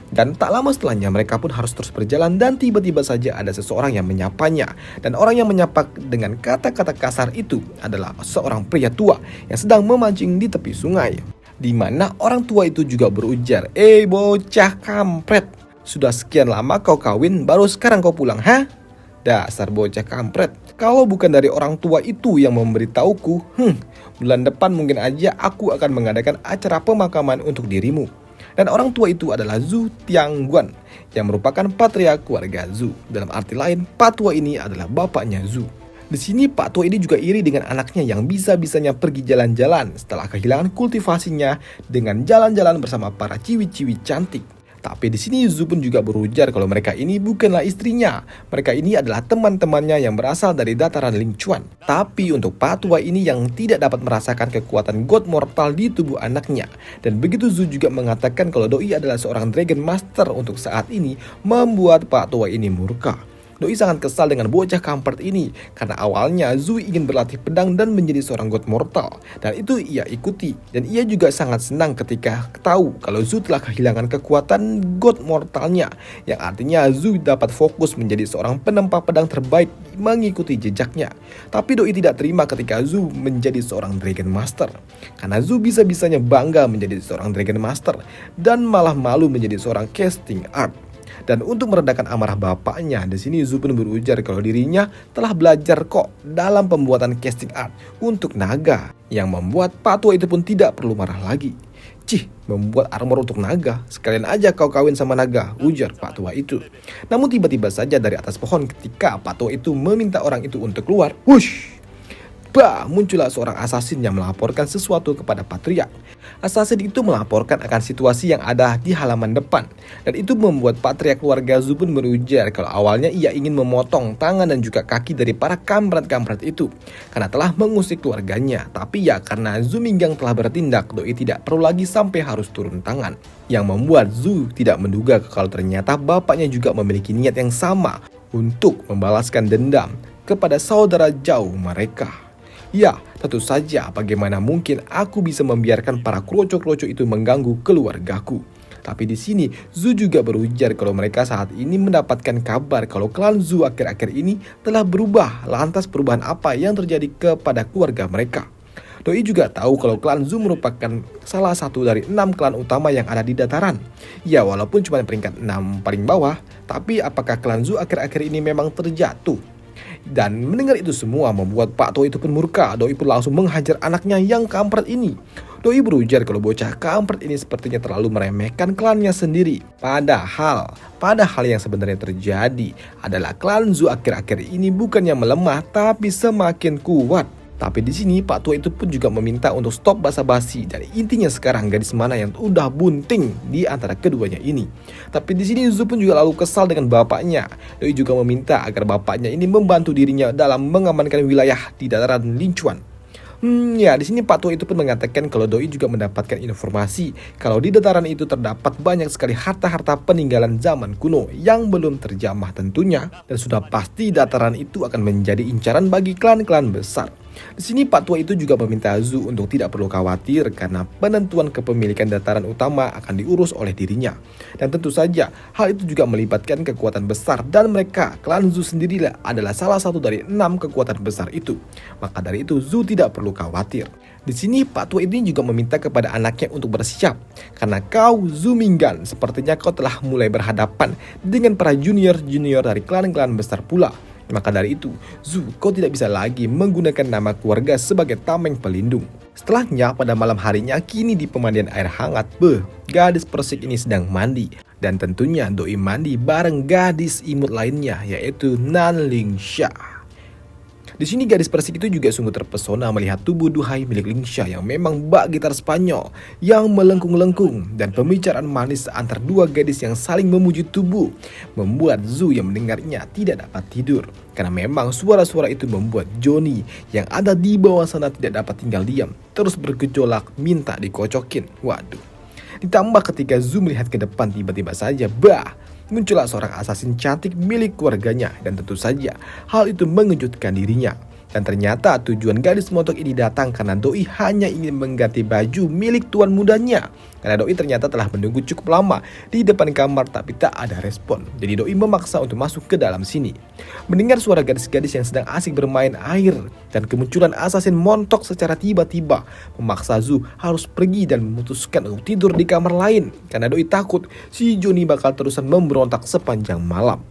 Dan tak lama setelahnya mereka pun harus terus berjalan dan tiba-tiba saja ada seseorang yang menyapanya. Dan orang yang menyapa dengan kata-kata kasar itu adalah seorang pria tua yang sedang memancing di tepi sungai. Di mana orang tua itu juga berujar, bocah kampret, sudah sekian lama kau kawin baru sekarang kau pulang, ha? Dasar bocah kampret. Kalau bukan dari orang tua itu yang memberitahuku, bulan depan mungkin aja aku akan mengadakan acara pemakaman untuk dirimu. Dan orang tua itu adalah Zu Tiangguan yang merupakan patria keluarga Zu. Dalam arti lain, Pak Tua ini adalah bapaknya Zu. Di sini Pak Tua ini juga iri dengan anaknya yang bisa-bisanya pergi jalan-jalan setelah kehilangan kultivasinya dengan jalan-jalan bersama para ciwi-ciwi cantik. Tapi di sini Zu pun juga berujar kalau mereka ini bukanlah istrinya. Mereka ini adalah teman-temannya yang berasal dari dataran Lingchuan. Tapi untuk Pak Tua ini yang tidak dapat merasakan kekuatan God Mortal di tubuh anaknya. Dan begitu Zu juga mengatakan kalau Doi adalah seorang Dragon Master untuk saat ini, membuat Pak Tua ini murka. Doi sangat kesal dengan bocah kampret ini karena awalnya Zu ingin berlatih pedang dan menjadi seorang God Mortal, dan itu ia ikuti. Dan ia juga sangat senang ketika tahu kalau Zu telah kehilangan kekuatan God Mortalnya, yang artinya Zu dapat fokus menjadi seorang penempa pedang terbaik mengikuti jejaknya. Tapi Doi tidak terima ketika Zu menjadi seorang Dragon Master, karena Zu bisa-bisanya bangga menjadi seorang Dragon Master dan malah malu menjadi seorang casting art. Dan untuk meredakan amarah bapaknya, di sini Zu pun berujar kalau dirinya telah belajar kok dalam pembuatan casting art untuk naga, yang membuat Pak Tua itu pun tidak perlu marah lagi. Membuat armor untuk naga, sekalian aja kau kawin sama naga, ujar Pak Tua itu. Namun tiba-tiba saja dari atas pohon ketika Pak Tua itu meminta orang itu untuk keluar, muncullah seorang asasin yang melaporkan sesuatu kepada patriark. Asasin itu melaporkan akan situasi yang ada di halaman depan. Dan itu membuat patriark keluarga Zu pun berujar kalau awalnya ia ingin memotong tangan dan juga kaki dari para kampret-kampret itu karena telah mengusik keluarganya. Tapi ya karena Zu Minggang telah bertindak, Doi tidak perlu lagi sampai harus turun tangan. Yang membuat Zu tidak menduga kalau ternyata bapaknya juga memiliki niat yang sama untuk membalaskan dendam kepada saudara jauh mereka. Ya, tentu saja bagaimana mungkin aku bisa membiarkan para kroco-kroco itu mengganggu keluargaku. Tapi di sini Zu juga berujar kalau mereka saat ini mendapatkan kabar kalau klan Zu akhir-akhir ini telah berubah. Lantas perubahan apa yang terjadi kepada keluarga mereka? Doi juga tahu kalau klan Zu merupakan salah satu dari 6 klan utama yang ada di dataran. Ya, walaupun cuma peringkat 6 paling bawah, tapi apakah klan Zu akhir-akhir ini memang terjatuh? Dan mendengar itu semua membuat Pak Tua itu pun murka. Doi pun langsung menghajar anaknya yang kampret ini. Doi berujar kalau bocah kampret ini sepertinya terlalu meremehkan klannya sendiri. Padahal yang sebenarnya terjadi adalah klan Zu akhir-akhir ini bukannya melemah tapi semakin kuat. Tapi di sini Pak Tua itu pun juga meminta untuk stop basa-basi, dan intinya sekarang gadis mana yang udah bunting di antara keduanya ini. Tapi di sini Zu pun juga lalu kesal dengan bapaknya. Doi juga meminta agar bapaknya ini membantu dirinya dalam mengamankan wilayah di dataran Lingchuan. Di sini Pak Tua itu pun mengatakan kalau Doi juga mendapatkan informasi kalau di dataran itu terdapat banyak sekali harta-harta peninggalan zaman kuno yang belum terjamah tentunya, dan sudah pasti dataran itu akan menjadi incaran bagi klan-klan besar. Di sini Pak Tua itu juga meminta Zhu untuk tidak perlu khawatir karena penentuan kepemilikan dataran utama akan diurus oleh dirinya. Dan tentu saja hal itu juga melibatkan kekuatan besar dan mereka, klan Zhu sendirilah adalah salah satu dari 6 kekuatan besar itu. Maka dari itu Zhu tidak perlu khawatir. Di sini Pak Tua ini juga meminta kepada anaknya untuk bersiap karena kau Zhu Minggan sepertinya kau telah mulai berhadapan dengan para junior-junior dari klan-klan besar pula. Maka dari itu, Zhu, kau tidak bisa lagi menggunakan nama keluarga sebagai tameng pelindung. Setelahnya, pada malam harinya, kini di pemandian air hangat, gadis Persik ini sedang mandi. Dan tentunya doi mandi bareng gadis imut lainnya, yaitu Nanlingsha. Di sini gadis Persik itu juga sungguh terpesona melihat tubuh duhai milik Lingsha yang memang bak gitar Spanyol yang melengkung-lengkung, dan pembicaraan manis antar dua gadis yang saling memuji tubuh membuat Zhu yang mendengarnya tidak dapat tidur. Karena memang suara-suara itu membuat Johnny yang ada di bawah sana tidak dapat tinggal diam, terus bergejolak minta dikocokin. Waduh. Ditambah ketika Zhu melihat ke depan, tiba-tiba saja muncullah seorang asasin cantik milik keluarganya, dan tentu saja hal itu mengejutkan dirinya. Dan ternyata tujuan gadis montok ini datang karena doi hanya ingin mengganti baju milik tuan mudanya. Karena doi ternyata telah menunggu cukup lama di depan kamar tapi tak ada respon. Jadi doi memaksa untuk masuk ke dalam sini. Mendengar suara gadis-gadis yang sedang asik bermain air dan kemunculan asasin montok secara tiba-tiba memaksa Zhu harus pergi dan memutuskan untuk tidur di kamar lain. Karena doi takut si Johnny bakal terusan memberontak sepanjang malam.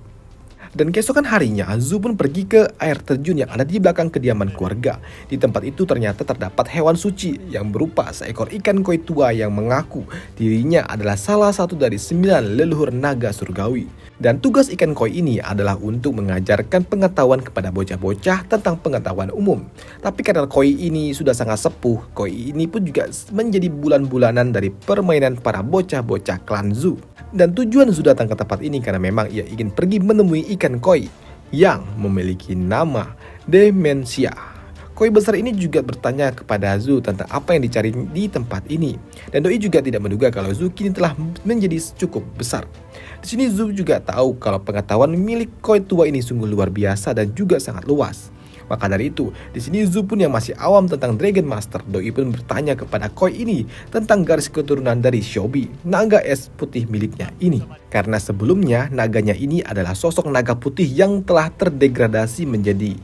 Dan keesokan harinya, Zhu pun pergi ke air terjun yang ada di belakang kediaman keluarga. Di tempat itu ternyata terdapat hewan suci yang berupa seekor ikan koi tua yang mengaku dirinya adalah salah satu dari 9 leluhur naga surgawi. Dan tugas ikan koi ini adalah untuk mengajarkan pengetahuan kepada bocah-bocah tentang pengetahuan umum. Tapi karena koi ini sudah sangat sepuh, koi ini pun juga menjadi bulan-bulanan dari permainan para bocah-bocah klan Zhu. Dan tujuan Zhu datang ke tempat ini karena memang ia ingin pergi menemui ikan koi yang memiliki nama Demensia. Koi besar ini juga bertanya kepada Zhu tentang apa yang dicari di tempat ini. Dan doi juga tidak menduga kalau Zhu kini telah menjadi cukup besar. Di sini Zhu juga tahu kalau pengetahuan milik koi tua ini sungguh luar biasa dan juga sangat luas. Maka dari itu, di sini Zhu pun yang masih awam tentang Dragon Master, doi pun bertanya kepada koi ini tentang garis keturunan dari Shobi, naga es putih miliknya ini. Karena sebelumnya naganya ini adalah sosok naga putih yang telah terdegradasi menjadi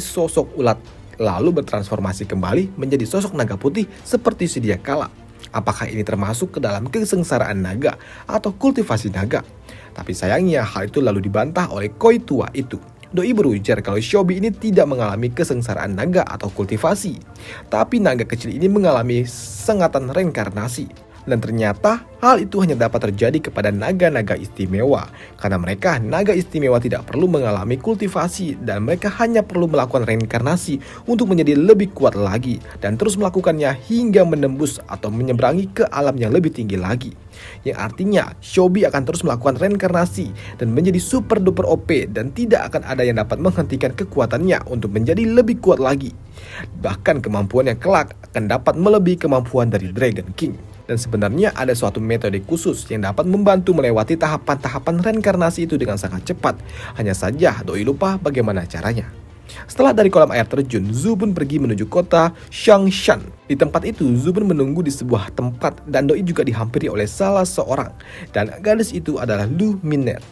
sosok ulat, lalu bertransformasi kembali menjadi sosok naga putih seperti sedia kala. Apakah ini termasuk ke dalam kesengsaraan naga atau kultivasi naga? Tapi sayangnya hal itu lalu dibantah oleh koi tua itu. Doi berujar kalau Shobi ini tidak mengalami kesengsaraan naga atau kultivasi, tapi naga kecil ini mengalami sengatan reinkarnasi. Dan ternyata hal itu hanya dapat terjadi kepada naga-naga istimewa, karena mereka naga istimewa tidak perlu mengalami kultivasi dan mereka hanya perlu melakukan reinkarnasi untuk menjadi lebih kuat lagi dan terus melakukannya hingga menembus atau menyeberangi ke alam yang lebih tinggi lagi. Yang artinya Shobi akan terus melakukan reinkarnasi dan menjadi super duper OP dan tidak akan ada yang dapat menghentikan kekuatannya untuk menjadi lebih kuat lagi. Bahkan kemampuannya kelak akan dapat melebihi kemampuan dari Dragon King. Dan sebenarnya ada suatu metode khusus yang dapat membantu melewati tahapan-tahapan reinkarnasi itu dengan sangat cepat. Hanya saja doi lupa bagaimana caranya. Setelah dari kolam air terjun, Zhu pun pergi menuju kota Shangshan. Di tempat itu, Zhu pun menunggu di sebuah tempat dan doi juga dihampiri oleh salah seorang. Dan gadis itu adalah Lu Minette.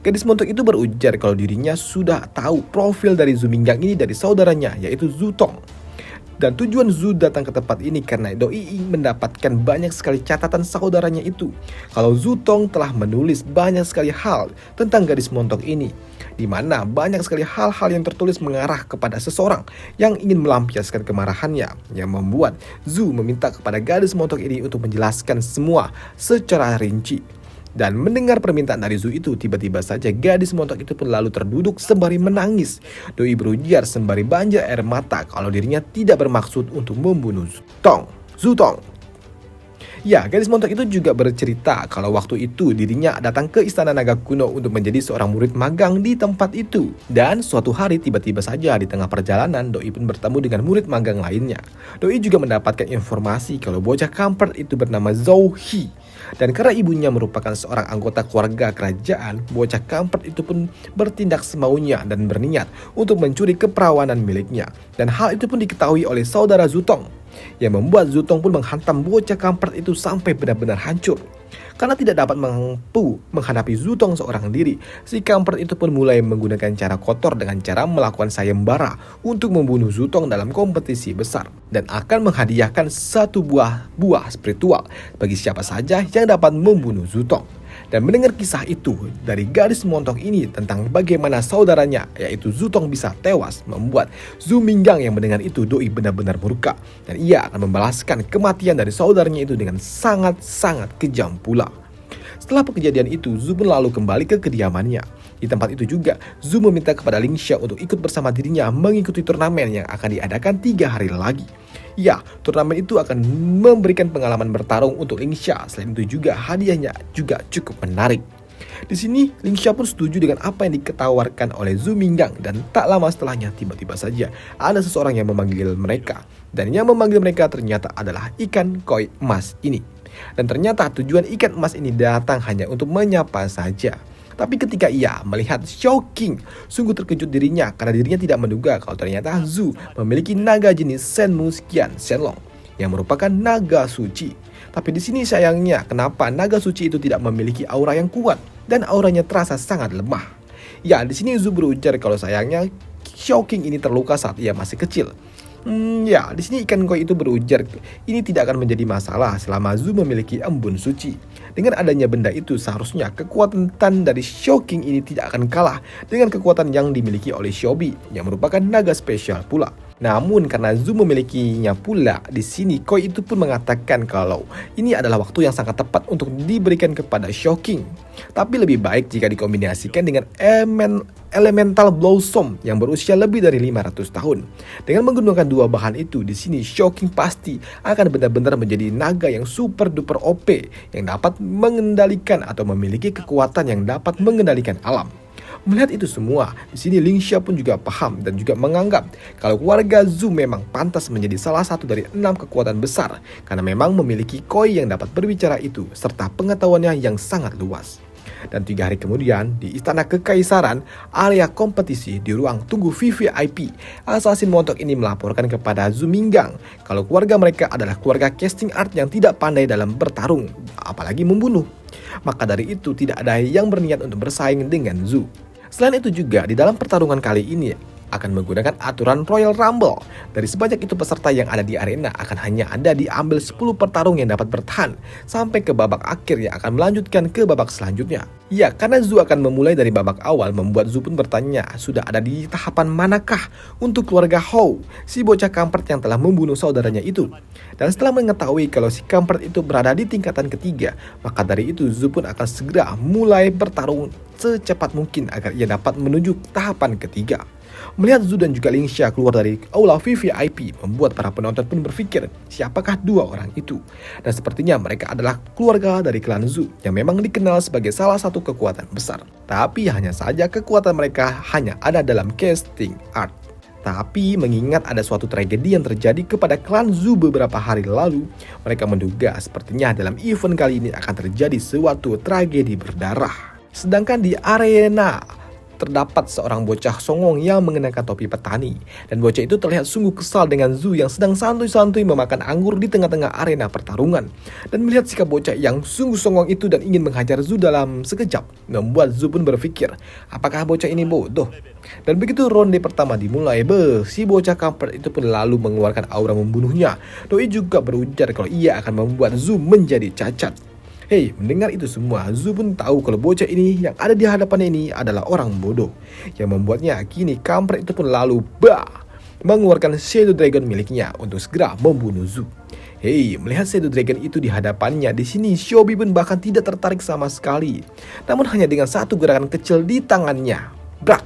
Gadis montok itu berujar kalau dirinya sudah tahu profil dari Zhu Minggang ini dari saudaranya, yaitu Zhu Tong. Dan tujuan Zhu datang ke tempat ini karena doi ingin mendapatkan banyak sekali catatan saudaranya itu. Kalau Zhu Tong telah menulis banyak sekali hal tentang gadis montok ini, di mana banyak sekali hal-hal yang tertulis mengarah kepada seseorang yang ingin melampiaskan kemarahannya, yang membuat Zhu meminta kepada gadis montok ini untuk menjelaskan semua secara rinci. Dan mendengar permintaan dari Zhu itu, tiba-tiba saja gadis montok itu pun lalu terduduk sembari menangis. Doi berujar sembari banjir air mata kalau dirinya tidak bermaksud untuk membunuh Zhu Tong. Ya, gadis montok itu juga bercerita kalau waktu itu dirinya datang ke istana naga kuno untuk menjadi seorang murid magang di tempat itu. Dan suatu hari tiba-tiba saja di tengah perjalanan, Doi pun bertemu dengan murid magang lainnya. Doi juga mendapatkan informasi kalau bocah kampret itu bernama Zhou He. Dan karena ibunya merupakan seorang anggota keluarga kerajaan, bocah kampret itu pun bertindak semaunya dan berniat untuk mencuri keperawanan miliknya. Dan hal itu pun diketahui oleh saudara Zutong, yang membuat Zutong pun menghantam bocah kampret itu sampai benar-benar hancur. Karena tidak dapat mampu menghadapi Zutong seorang diri, si kampret itu pun mulai menggunakan cara kotor dengan cara melakukan sayembara untuk membunuh Zutong dalam kompetisi besar, dan akan menghadiahkan satu buah spiritual bagi siapa saja yang dapat membunuh Zutong. Dan mendengar kisah itu dari gadis montok ini tentang bagaimana saudaranya yaitu Zutong bisa tewas, membuat Zhu Minggang yang mendengar itu doi benar-benar murka, dan ia akan membalaskan kematian dari saudaranya itu dengan sangat-sangat kejam pula. Setelah kejadian itu, Zhu pun lalu kembali ke kediamannya. Di tempat itu juga, Zhu meminta kepada Ling Xia untuk ikut bersama dirinya mengikuti turnamen yang akan diadakan 3 hari lagi. Ya, turnamen itu akan memberikan pengalaman bertarung untuk Ling Xia. Selain itu juga hadiahnya juga cukup menarik. Di sini, Ling Xia pun setuju dengan apa yang diketawarkan oleh Zhu Minggang, dan tak lama setelahnya tiba-tiba saja ada seseorang yang memanggil mereka. Dan yang memanggil mereka ternyata adalah ikan koi emas ini. Dan ternyata tujuan ikan emas ini datang hanya untuk menyapa saja. Tapi ketika ia melihat Shouking, sungguh terkejut dirinya karena dirinya tidak menduga kalau ternyata Zhu memiliki naga jenis Shenmu Qian Shenlong yang merupakan naga suci. Tapi di sini sayangnya kenapa naga suci itu tidak memiliki aura yang kuat dan auranya terasa sangat lemah. Ya, di sini Zhu berujar kalau sayangnya Shouking ini terluka saat ia masih kecil. Ya, di sini ikan koi itu berujar ini tidak akan menjadi masalah selama Zhu memiliki embun suci. Dengan adanya benda itu, seharusnya kekuatan dari Shouking ini tidak akan kalah dengan kekuatan yang dimiliki oleh Xiaobi yang merupakan naga spesial pula. Namun karena Zhu memilikinya pula, di sini Koi itu pun mengatakan kalau ini adalah waktu yang sangat tepat untuk diberikan kepada Shouking. Tapi lebih baik jika dikombinasikan dengan Elemental Blossom yang berusia lebih dari 500 tahun. Dengan menggunakan dua bahan itu, di sini Shouking pasti akan benar-benar menjadi naga yang super duper OP yang dapat mengendalikan atau memiliki kekuatan yang dapat mengendalikan alam. Melihat itu semua, di sini Ling Xia pun juga paham dan juga menganggap kalau keluarga Zhu memang pantas menjadi salah satu dari 6 kekuatan besar karena memang memiliki koi yang dapat berbicara itu serta pengetahuannya yang sangat luas. Dan 3 hari kemudian, di Istana Kekaisaran, area kompetisi di ruang tunggu VVIP, assassin montok ini melaporkan kepada Zhu Minggang kalau keluarga mereka adalah keluarga casting art yang tidak pandai dalam bertarung, apalagi membunuh. Maka dari itu tidak ada yang berniat untuk bersaing dengan Zhu. Selain itu juga, di dalam pertarungan kali ini akan menggunakan aturan Royal Rumble. Dari sebanyak itu peserta yang ada di arena akan hanya ada diambil 10 petarung yang dapat bertahan sampai ke babak akhir yang akan melanjutkan ke babak selanjutnya. Ya, karena Zhu akan memulai dari babak awal, membuat Zhu pun bertanya sudah ada di tahapan manakah untuk keluarga Hou, si bocah kampret yang telah membunuh saudaranya itu. Dan setelah mengetahui kalau si kampret itu berada di tingkatan ketiga, maka dari itu Zhu pun akan segera mulai bertarung secepat mungkin agar ia dapat menuju tahapan ketiga. Melihat Zhu dan juga Ling Xia keluar dari aula VVIP, membuat para penonton pun berpikir siapakah dua orang itu. Dan sepertinya mereka adalah keluarga dari klan Zhu yang memang dikenal sebagai salah satu kekuatan besar. Tapi hanya saja kekuatan mereka hanya ada dalam casting art. Tapi mengingat ada suatu tragedi yang terjadi kepada klan Zhu beberapa hari lalu, mereka menduga sepertinya dalam event kali ini akan terjadi suatu tragedi berdarah. Sedangkan di arena terdapat seorang bocah songong yang mengenakan topi petani, dan bocah itu terlihat sungguh kesal dengan Zhu yang sedang santuy-santuy memakan anggur di tengah-tengah arena pertarungan. Dan melihat sikap bocah yang sungguh songong itu dan ingin menghajar Zhu dalam sekejap, membuat Zhu pun berpikir, apakah bocah ini bodoh? Dan begitu ronde pertama dimulai, si bocah kampret itu pun lalu mengeluarkan aura membunuhnya. Doi juga berujar kalau ia akan membuat Zhu menjadi cacat. Hei, mendengar itu semua, Zhu pun tahu kalau bocah ini yang ada di hadapannya ini adalah orang bodoh, yang membuatnya kini kampret itu pun lalu mengeluarkan Shadow Dragon miliknya untuk segera membunuh Zhu. Hei, melihat Shadow Dragon itu di hadapannya, di sini Xiaobi pun bahkan tidak tertarik sama sekali. Namun hanya dengan satu gerakan kecil di tangannya, brak,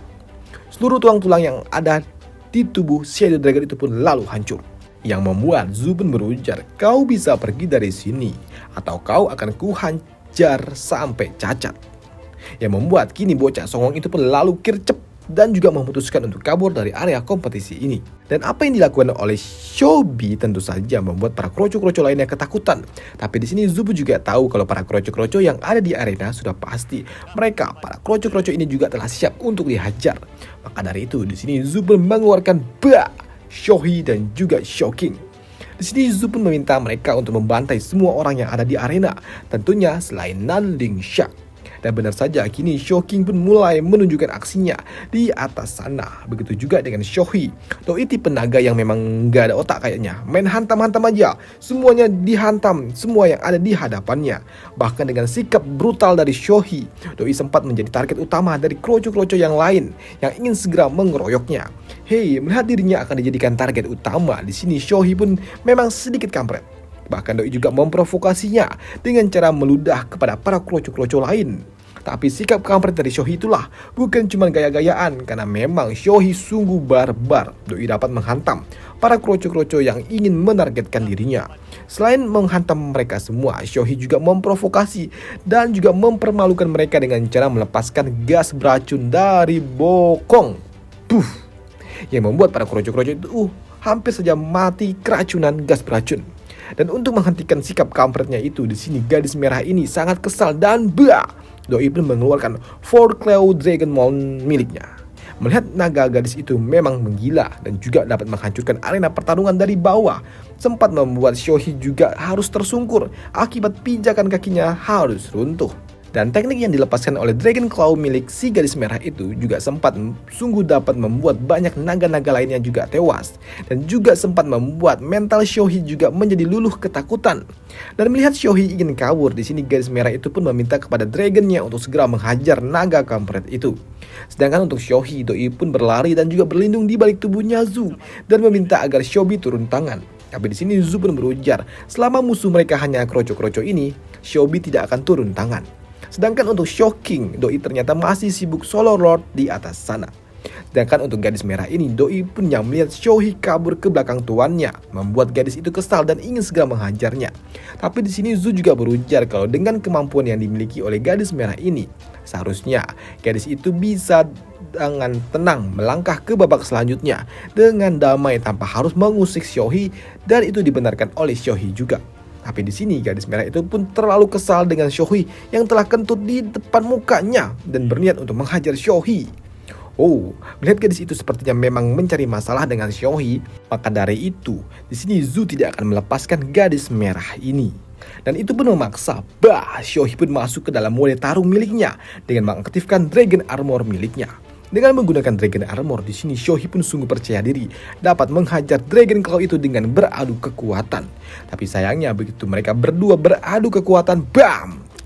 seluruh tulang-tulang yang ada di tubuh Shadow Dragon itu pun lalu hancur. Yang membuat Zhu pun berujar, kau bisa pergi dari sini atau kau akan kuhajar sampai cacat. Yang membuat kini bocah songong itu pun lalu kircep dan juga memutuskan untuk kabur dari area kompetisi ini. Dan apa yang dilakukan oleh Shobi tentu saja membuat para kroco-kroco lainnya ketakutan. Tapi di sini Zubu juga tahu kalau para kroco-kroco yang ada di arena sudah pasti mereka para kroco-kroco ini juga telah siap untuk dihajar. Maka dari itu di sini Zubu mengeluarkan Shohi dan juga Shocking. Di sini Zubu pun meminta mereka untuk membantai semua orang yang ada di arena, tentunya selain Nanling Shark. Dan benar saja kini Shocking pun mulai menunjukkan aksinya di atas sana. Begitu juga dengan Shohi. Doi tipe naga yang memang gak ada otak kayaknya. Main hantam-hantam aja. Semuanya dihantam, semua yang ada di hadapannya. Bahkan dengan sikap brutal dari Shohi, Doi sempat menjadi target utama dari kroco-kroco yang lain yang ingin segera mengeroyoknya. Hei, melihat dirinya akan dijadikan target utama, di sini Shohi pun memang sedikit kampret. Bahkan Doi juga memprovokasinya dengan cara meludah kepada para kroco-kroco lain. Tapi sikap kampret dari Shohi itulah bukan cuma gaya-gayaan, karena memang Shohi sungguh barbar. Doi dapat menghantam para kroco-kroco yang ingin menargetkan dirinya. Selain menghantam mereka semua, Shohi juga memprovokasi dan juga mempermalukan mereka dengan cara melepaskan gas beracun dari bokong. Yang membuat para kroco-kroco itu hampir saja mati keracunan gas beracun. Dan untuk menghentikan sikap kampretnya itu, di sini gadis merah ini sangat kesal dan Doi pun mengeluarkan Four Claw Dragon Mount miliknya. Melihat naga gadis itu memang menggila dan juga dapat menghancurkan arena pertarungan dari bawah, sempat membuat Shohi juga harus tersungkur akibat pijakan kakinya harus runtuh. Dan teknik yang dilepaskan oleh Dragon Claw milik si gadis merah itu juga sempat sungguh dapat membuat banyak naga-naga lainnya juga tewas. Dan juga sempat membuat mental Shohi juga menjadi luluh ketakutan. Dan melihat Shohi ingin kabur, di sini gadis merah itu pun meminta kepada dragonnya untuk segera menghajar naga kampret itu. Sedangkan untuk Shohi, Doi pun berlari dan juga berlindung di balik tubuhnya Zu dan meminta agar Shobi turun tangan. Tapi di sini Zu pun berujar, selama musuh mereka hanya kroco-kroco ini, Shobi tidak akan turun tangan. Sedangkan untuk Shocking, Doi ternyata masih sibuk solo lord di atas sana. Sedangkan untuk gadis merah ini, Doi pun yang melihat Shohi kabur ke belakang tuannya, membuat gadis itu kesal dan ingin segera menghajarnya. Tapi di sini Zu juga berujar kalau dengan kemampuan yang dimiliki oleh gadis merah ini, seharusnya gadis itu bisa dengan tenang melangkah ke babak selanjutnya dengan damai tanpa harus mengusik Shohi, dan itu dibenarkan oleh Shohi juga. Tapi di sini gadis merah itu pun terlalu kesal dengan Shohi yang telah kentut di depan mukanya dan berniat untuk menghajar Shohi. Melihat gadis itu sepertinya memang mencari masalah dengan Shohi, maka dari itu di sini Zu tidak akan melepaskan gadis merah ini. Dan itu pun memaksa Shohi pun masuk ke dalam mode tarung miliknya dengan mengaktifkan Dragon Armor miliknya. Dengan menggunakan Dragon Armor, di sini Shohi pun sungguh percaya diri dapat menghajar Dragon Claw itu dengan beradu kekuatan. Tapi sayangnya begitu mereka berdua beradu kekuatan,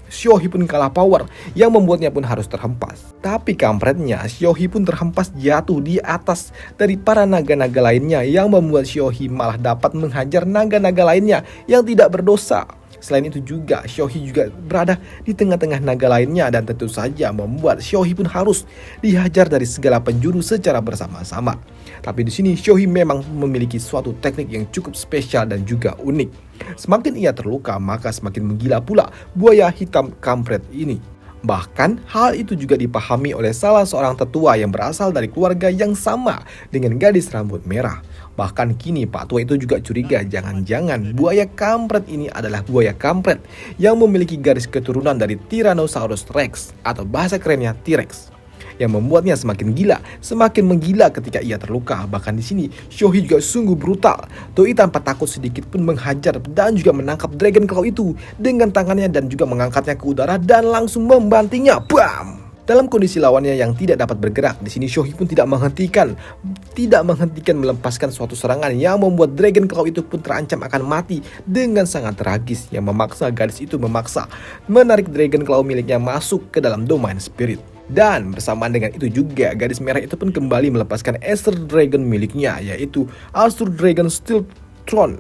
Shohi pun kalah power yang membuatnya pun harus terhempas. Tapi kampretnya, Shohi pun terhempas jatuh di atas dari para naga-naga lainnya yang membuat Shohi malah dapat menghajar naga-naga lainnya yang tidak berdosa. Selain itu juga, Shohi juga berada di tengah-tengah naga lainnya dan tentu saja membuat Shohi pun harus dihajar dari segala penjuru secara bersama-sama. Tapi di sini Shohi memang memiliki suatu teknik yang cukup spesial dan juga unik. Semakin ia terluka, maka semakin menggila pula buaya hitam kampret ini. Bahkan hal itu juga dipahami oleh salah seorang tetua yang berasal dari keluarga yang sama dengan gadis rambut merah. Bahkan kini Pak Tua itu juga curiga jangan-jangan buaya kampret ini adalah buaya kampret yang memiliki garis keturunan dari Tyrannosaurus Rex atau bahasa kerennya T-Rex, yang membuatnya semakin menggila ketika ia terluka. Bahkan di sini Shohi juga sungguh brutal. Doi tanpa takut sedikit pun menghajar dan juga menangkap Dragon Claw itu dengan tangannya dan juga mengangkatnya ke udara dan langsung membantingnya. Dalam kondisi lawannya yang tidak dapat bergerak, di sini Shohi pun tidak menghentikan melepaskan suatu serangan yang membuat Dragon Claw itu pun terancam akan mati dengan sangat tragis, yang memaksa gadis itu menarik Dragon Claw miliknya masuk ke dalam domain spirit. Dan bersamaan dengan itu juga gadis merah itu pun kembali melepaskan Acer Dragon miliknya, yaitu Acer Dragon Steel Throne,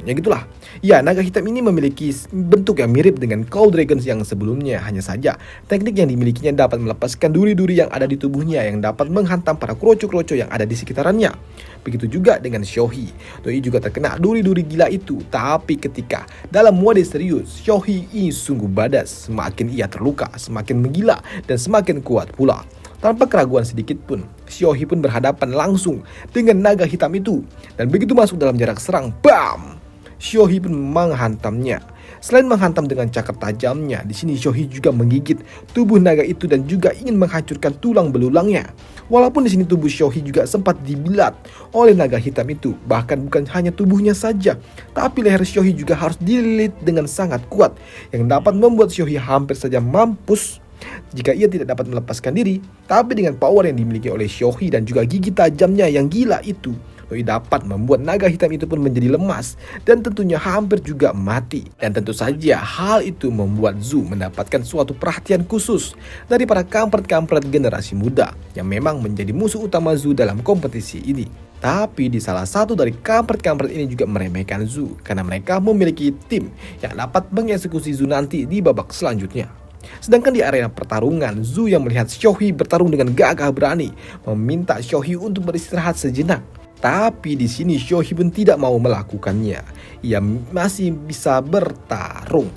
ya gitulah. Ya, naga hitam ini memiliki bentuk yang mirip dengan Claw Dragons yang sebelumnya. Hanya saja teknik yang dimilikinya dapat melepaskan duri-duri yang ada di tubuhnya yang dapat menghantam para kroco-kroco yang ada di sekitarannya. Begitu juga dengan Shohi. Doi juga terkena duri-duri gila itu. Tapi ketika dalam mode serius, Shohi ini sungguh badas. Semakin ia terluka, semakin menggila dan semakin kuat pula. Tanpa keraguan sedikit pun, Xiaohi pun berhadapan langsung dengan naga hitam itu. Dan begitu masuk dalam jarak serang, bam! Xiaohi pun menghantamnya. Selain menghantam dengan cakar tajamnya, di sini Xiaohi juga menggigit tubuh naga itu dan juga ingin menghancurkan tulang belulangnya. Walaupun di sini tubuh Xiaohi juga sempat dibilat oleh naga hitam itu, bahkan bukan hanya tubuhnya saja, tapi leher Xiaohi juga harus dililit dengan sangat kuat, yang dapat membuat Xiaohi hampir saja mampus jika ia tidak dapat melepaskan diri. Tapi dengan power yang dimiliki oleh Xiaohi dan juga gigi tajamnya yang gila itu, Doi dapat membuat naga hitam itu pun menjadi lemas dan tentunya hampir juga mati. Dan tentu saja hal itu membuat Zhu mendapatkan suatu perhatian khusus dari para kampret-kampret generasi muda yang memang menjadi musuh utama Zhu dalam kompetisi ini. Tapi di salah satu dari kampret-kampret ini juga meremehkan Zhu karena mereka memiliki tim yang dapat mengeksekusi Zhu nanti di babak selanjutnya. Sedangkan di arena pertarungan, Zhu yang melihat Xiaohi bertarung dengan gagah berani meminta Xiaohi untuk beristirahat sejenak. Tapi di sini Xiaohi pun tidak mau melakukannya. Ia masih bisa bertarung.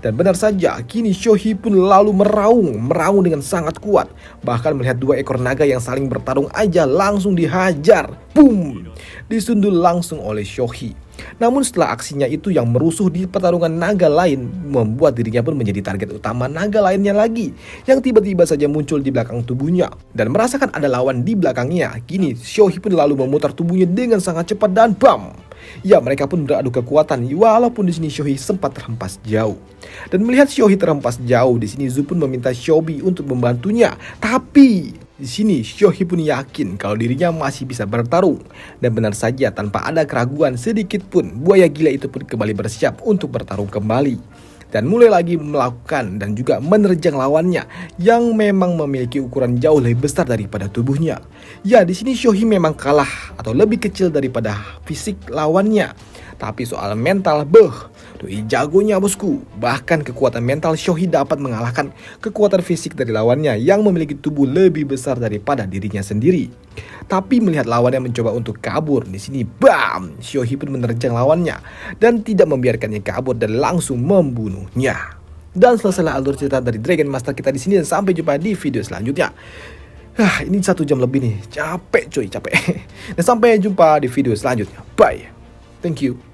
Dan benar saja, kini Xiaohi pun lalu meraung dengan sangat kuat. Bahkan melihat dua ekor naga yang saling bertarung aja langsung dihajar. Boom! Disundul langsung oleh Xiaohi. Namun setelah aksinya itu yang merusuh di pertarungan naga lain, membuat dirinya pun menjadi target utama naga lainnya lagi, yang tiba-tiba saja muncul di belakang tubuhnya. Dan merasakan ada lawan di belakangnya, kini Xiaohi pun lalu memutar tubuhnya dengan sangat cepat dan bam! Ya, mereka pun beradu kekuatan walaupun di sini Xiaohi sempat terhempas jauh. Dan melihat Xiaohi terhempas jauh, di sini Zhu pun meminta Xiaobi untuk membantunya. Tapi di sini Xiaohi pun yakin kalau dirinya masih bisa bertarung. Dan benar saja tanpa ada keraguan sedikit pun, buaya gila itu pun kembali bersiap untuk bertarung kembali. Dan mulai lagi melakukan dan juga menerjang lawannya yang memang memiliki ukuran jauh lebih besar daripada tubuhnya. Ya, di sini Xiaohi memang kalah atau lebih kecil daripada fisik lawannya. Tapi soal mental, Doi jagonya bosku. Bahkan kekuatan mental Xiaohi dapat mengalahkan kekuatan fisik dari lawannya yang memiliki tubuh lebih besar daripada dirinya sendiri. Tapi melihat lawannya mencoba untuk kabur, di sini bam! Xiaohi pun menerjang lawannya dan tidak membiarkannya kabur dan langsung membunuhnya. Dan selesailah alur cerita dari Dragon Master kita di sini, dan sampai jumpa di video selanjutnya. Ini 1 jam lebih nih, capek. Dan sampai jumpa di video selanjutnya. Bye. Thank you.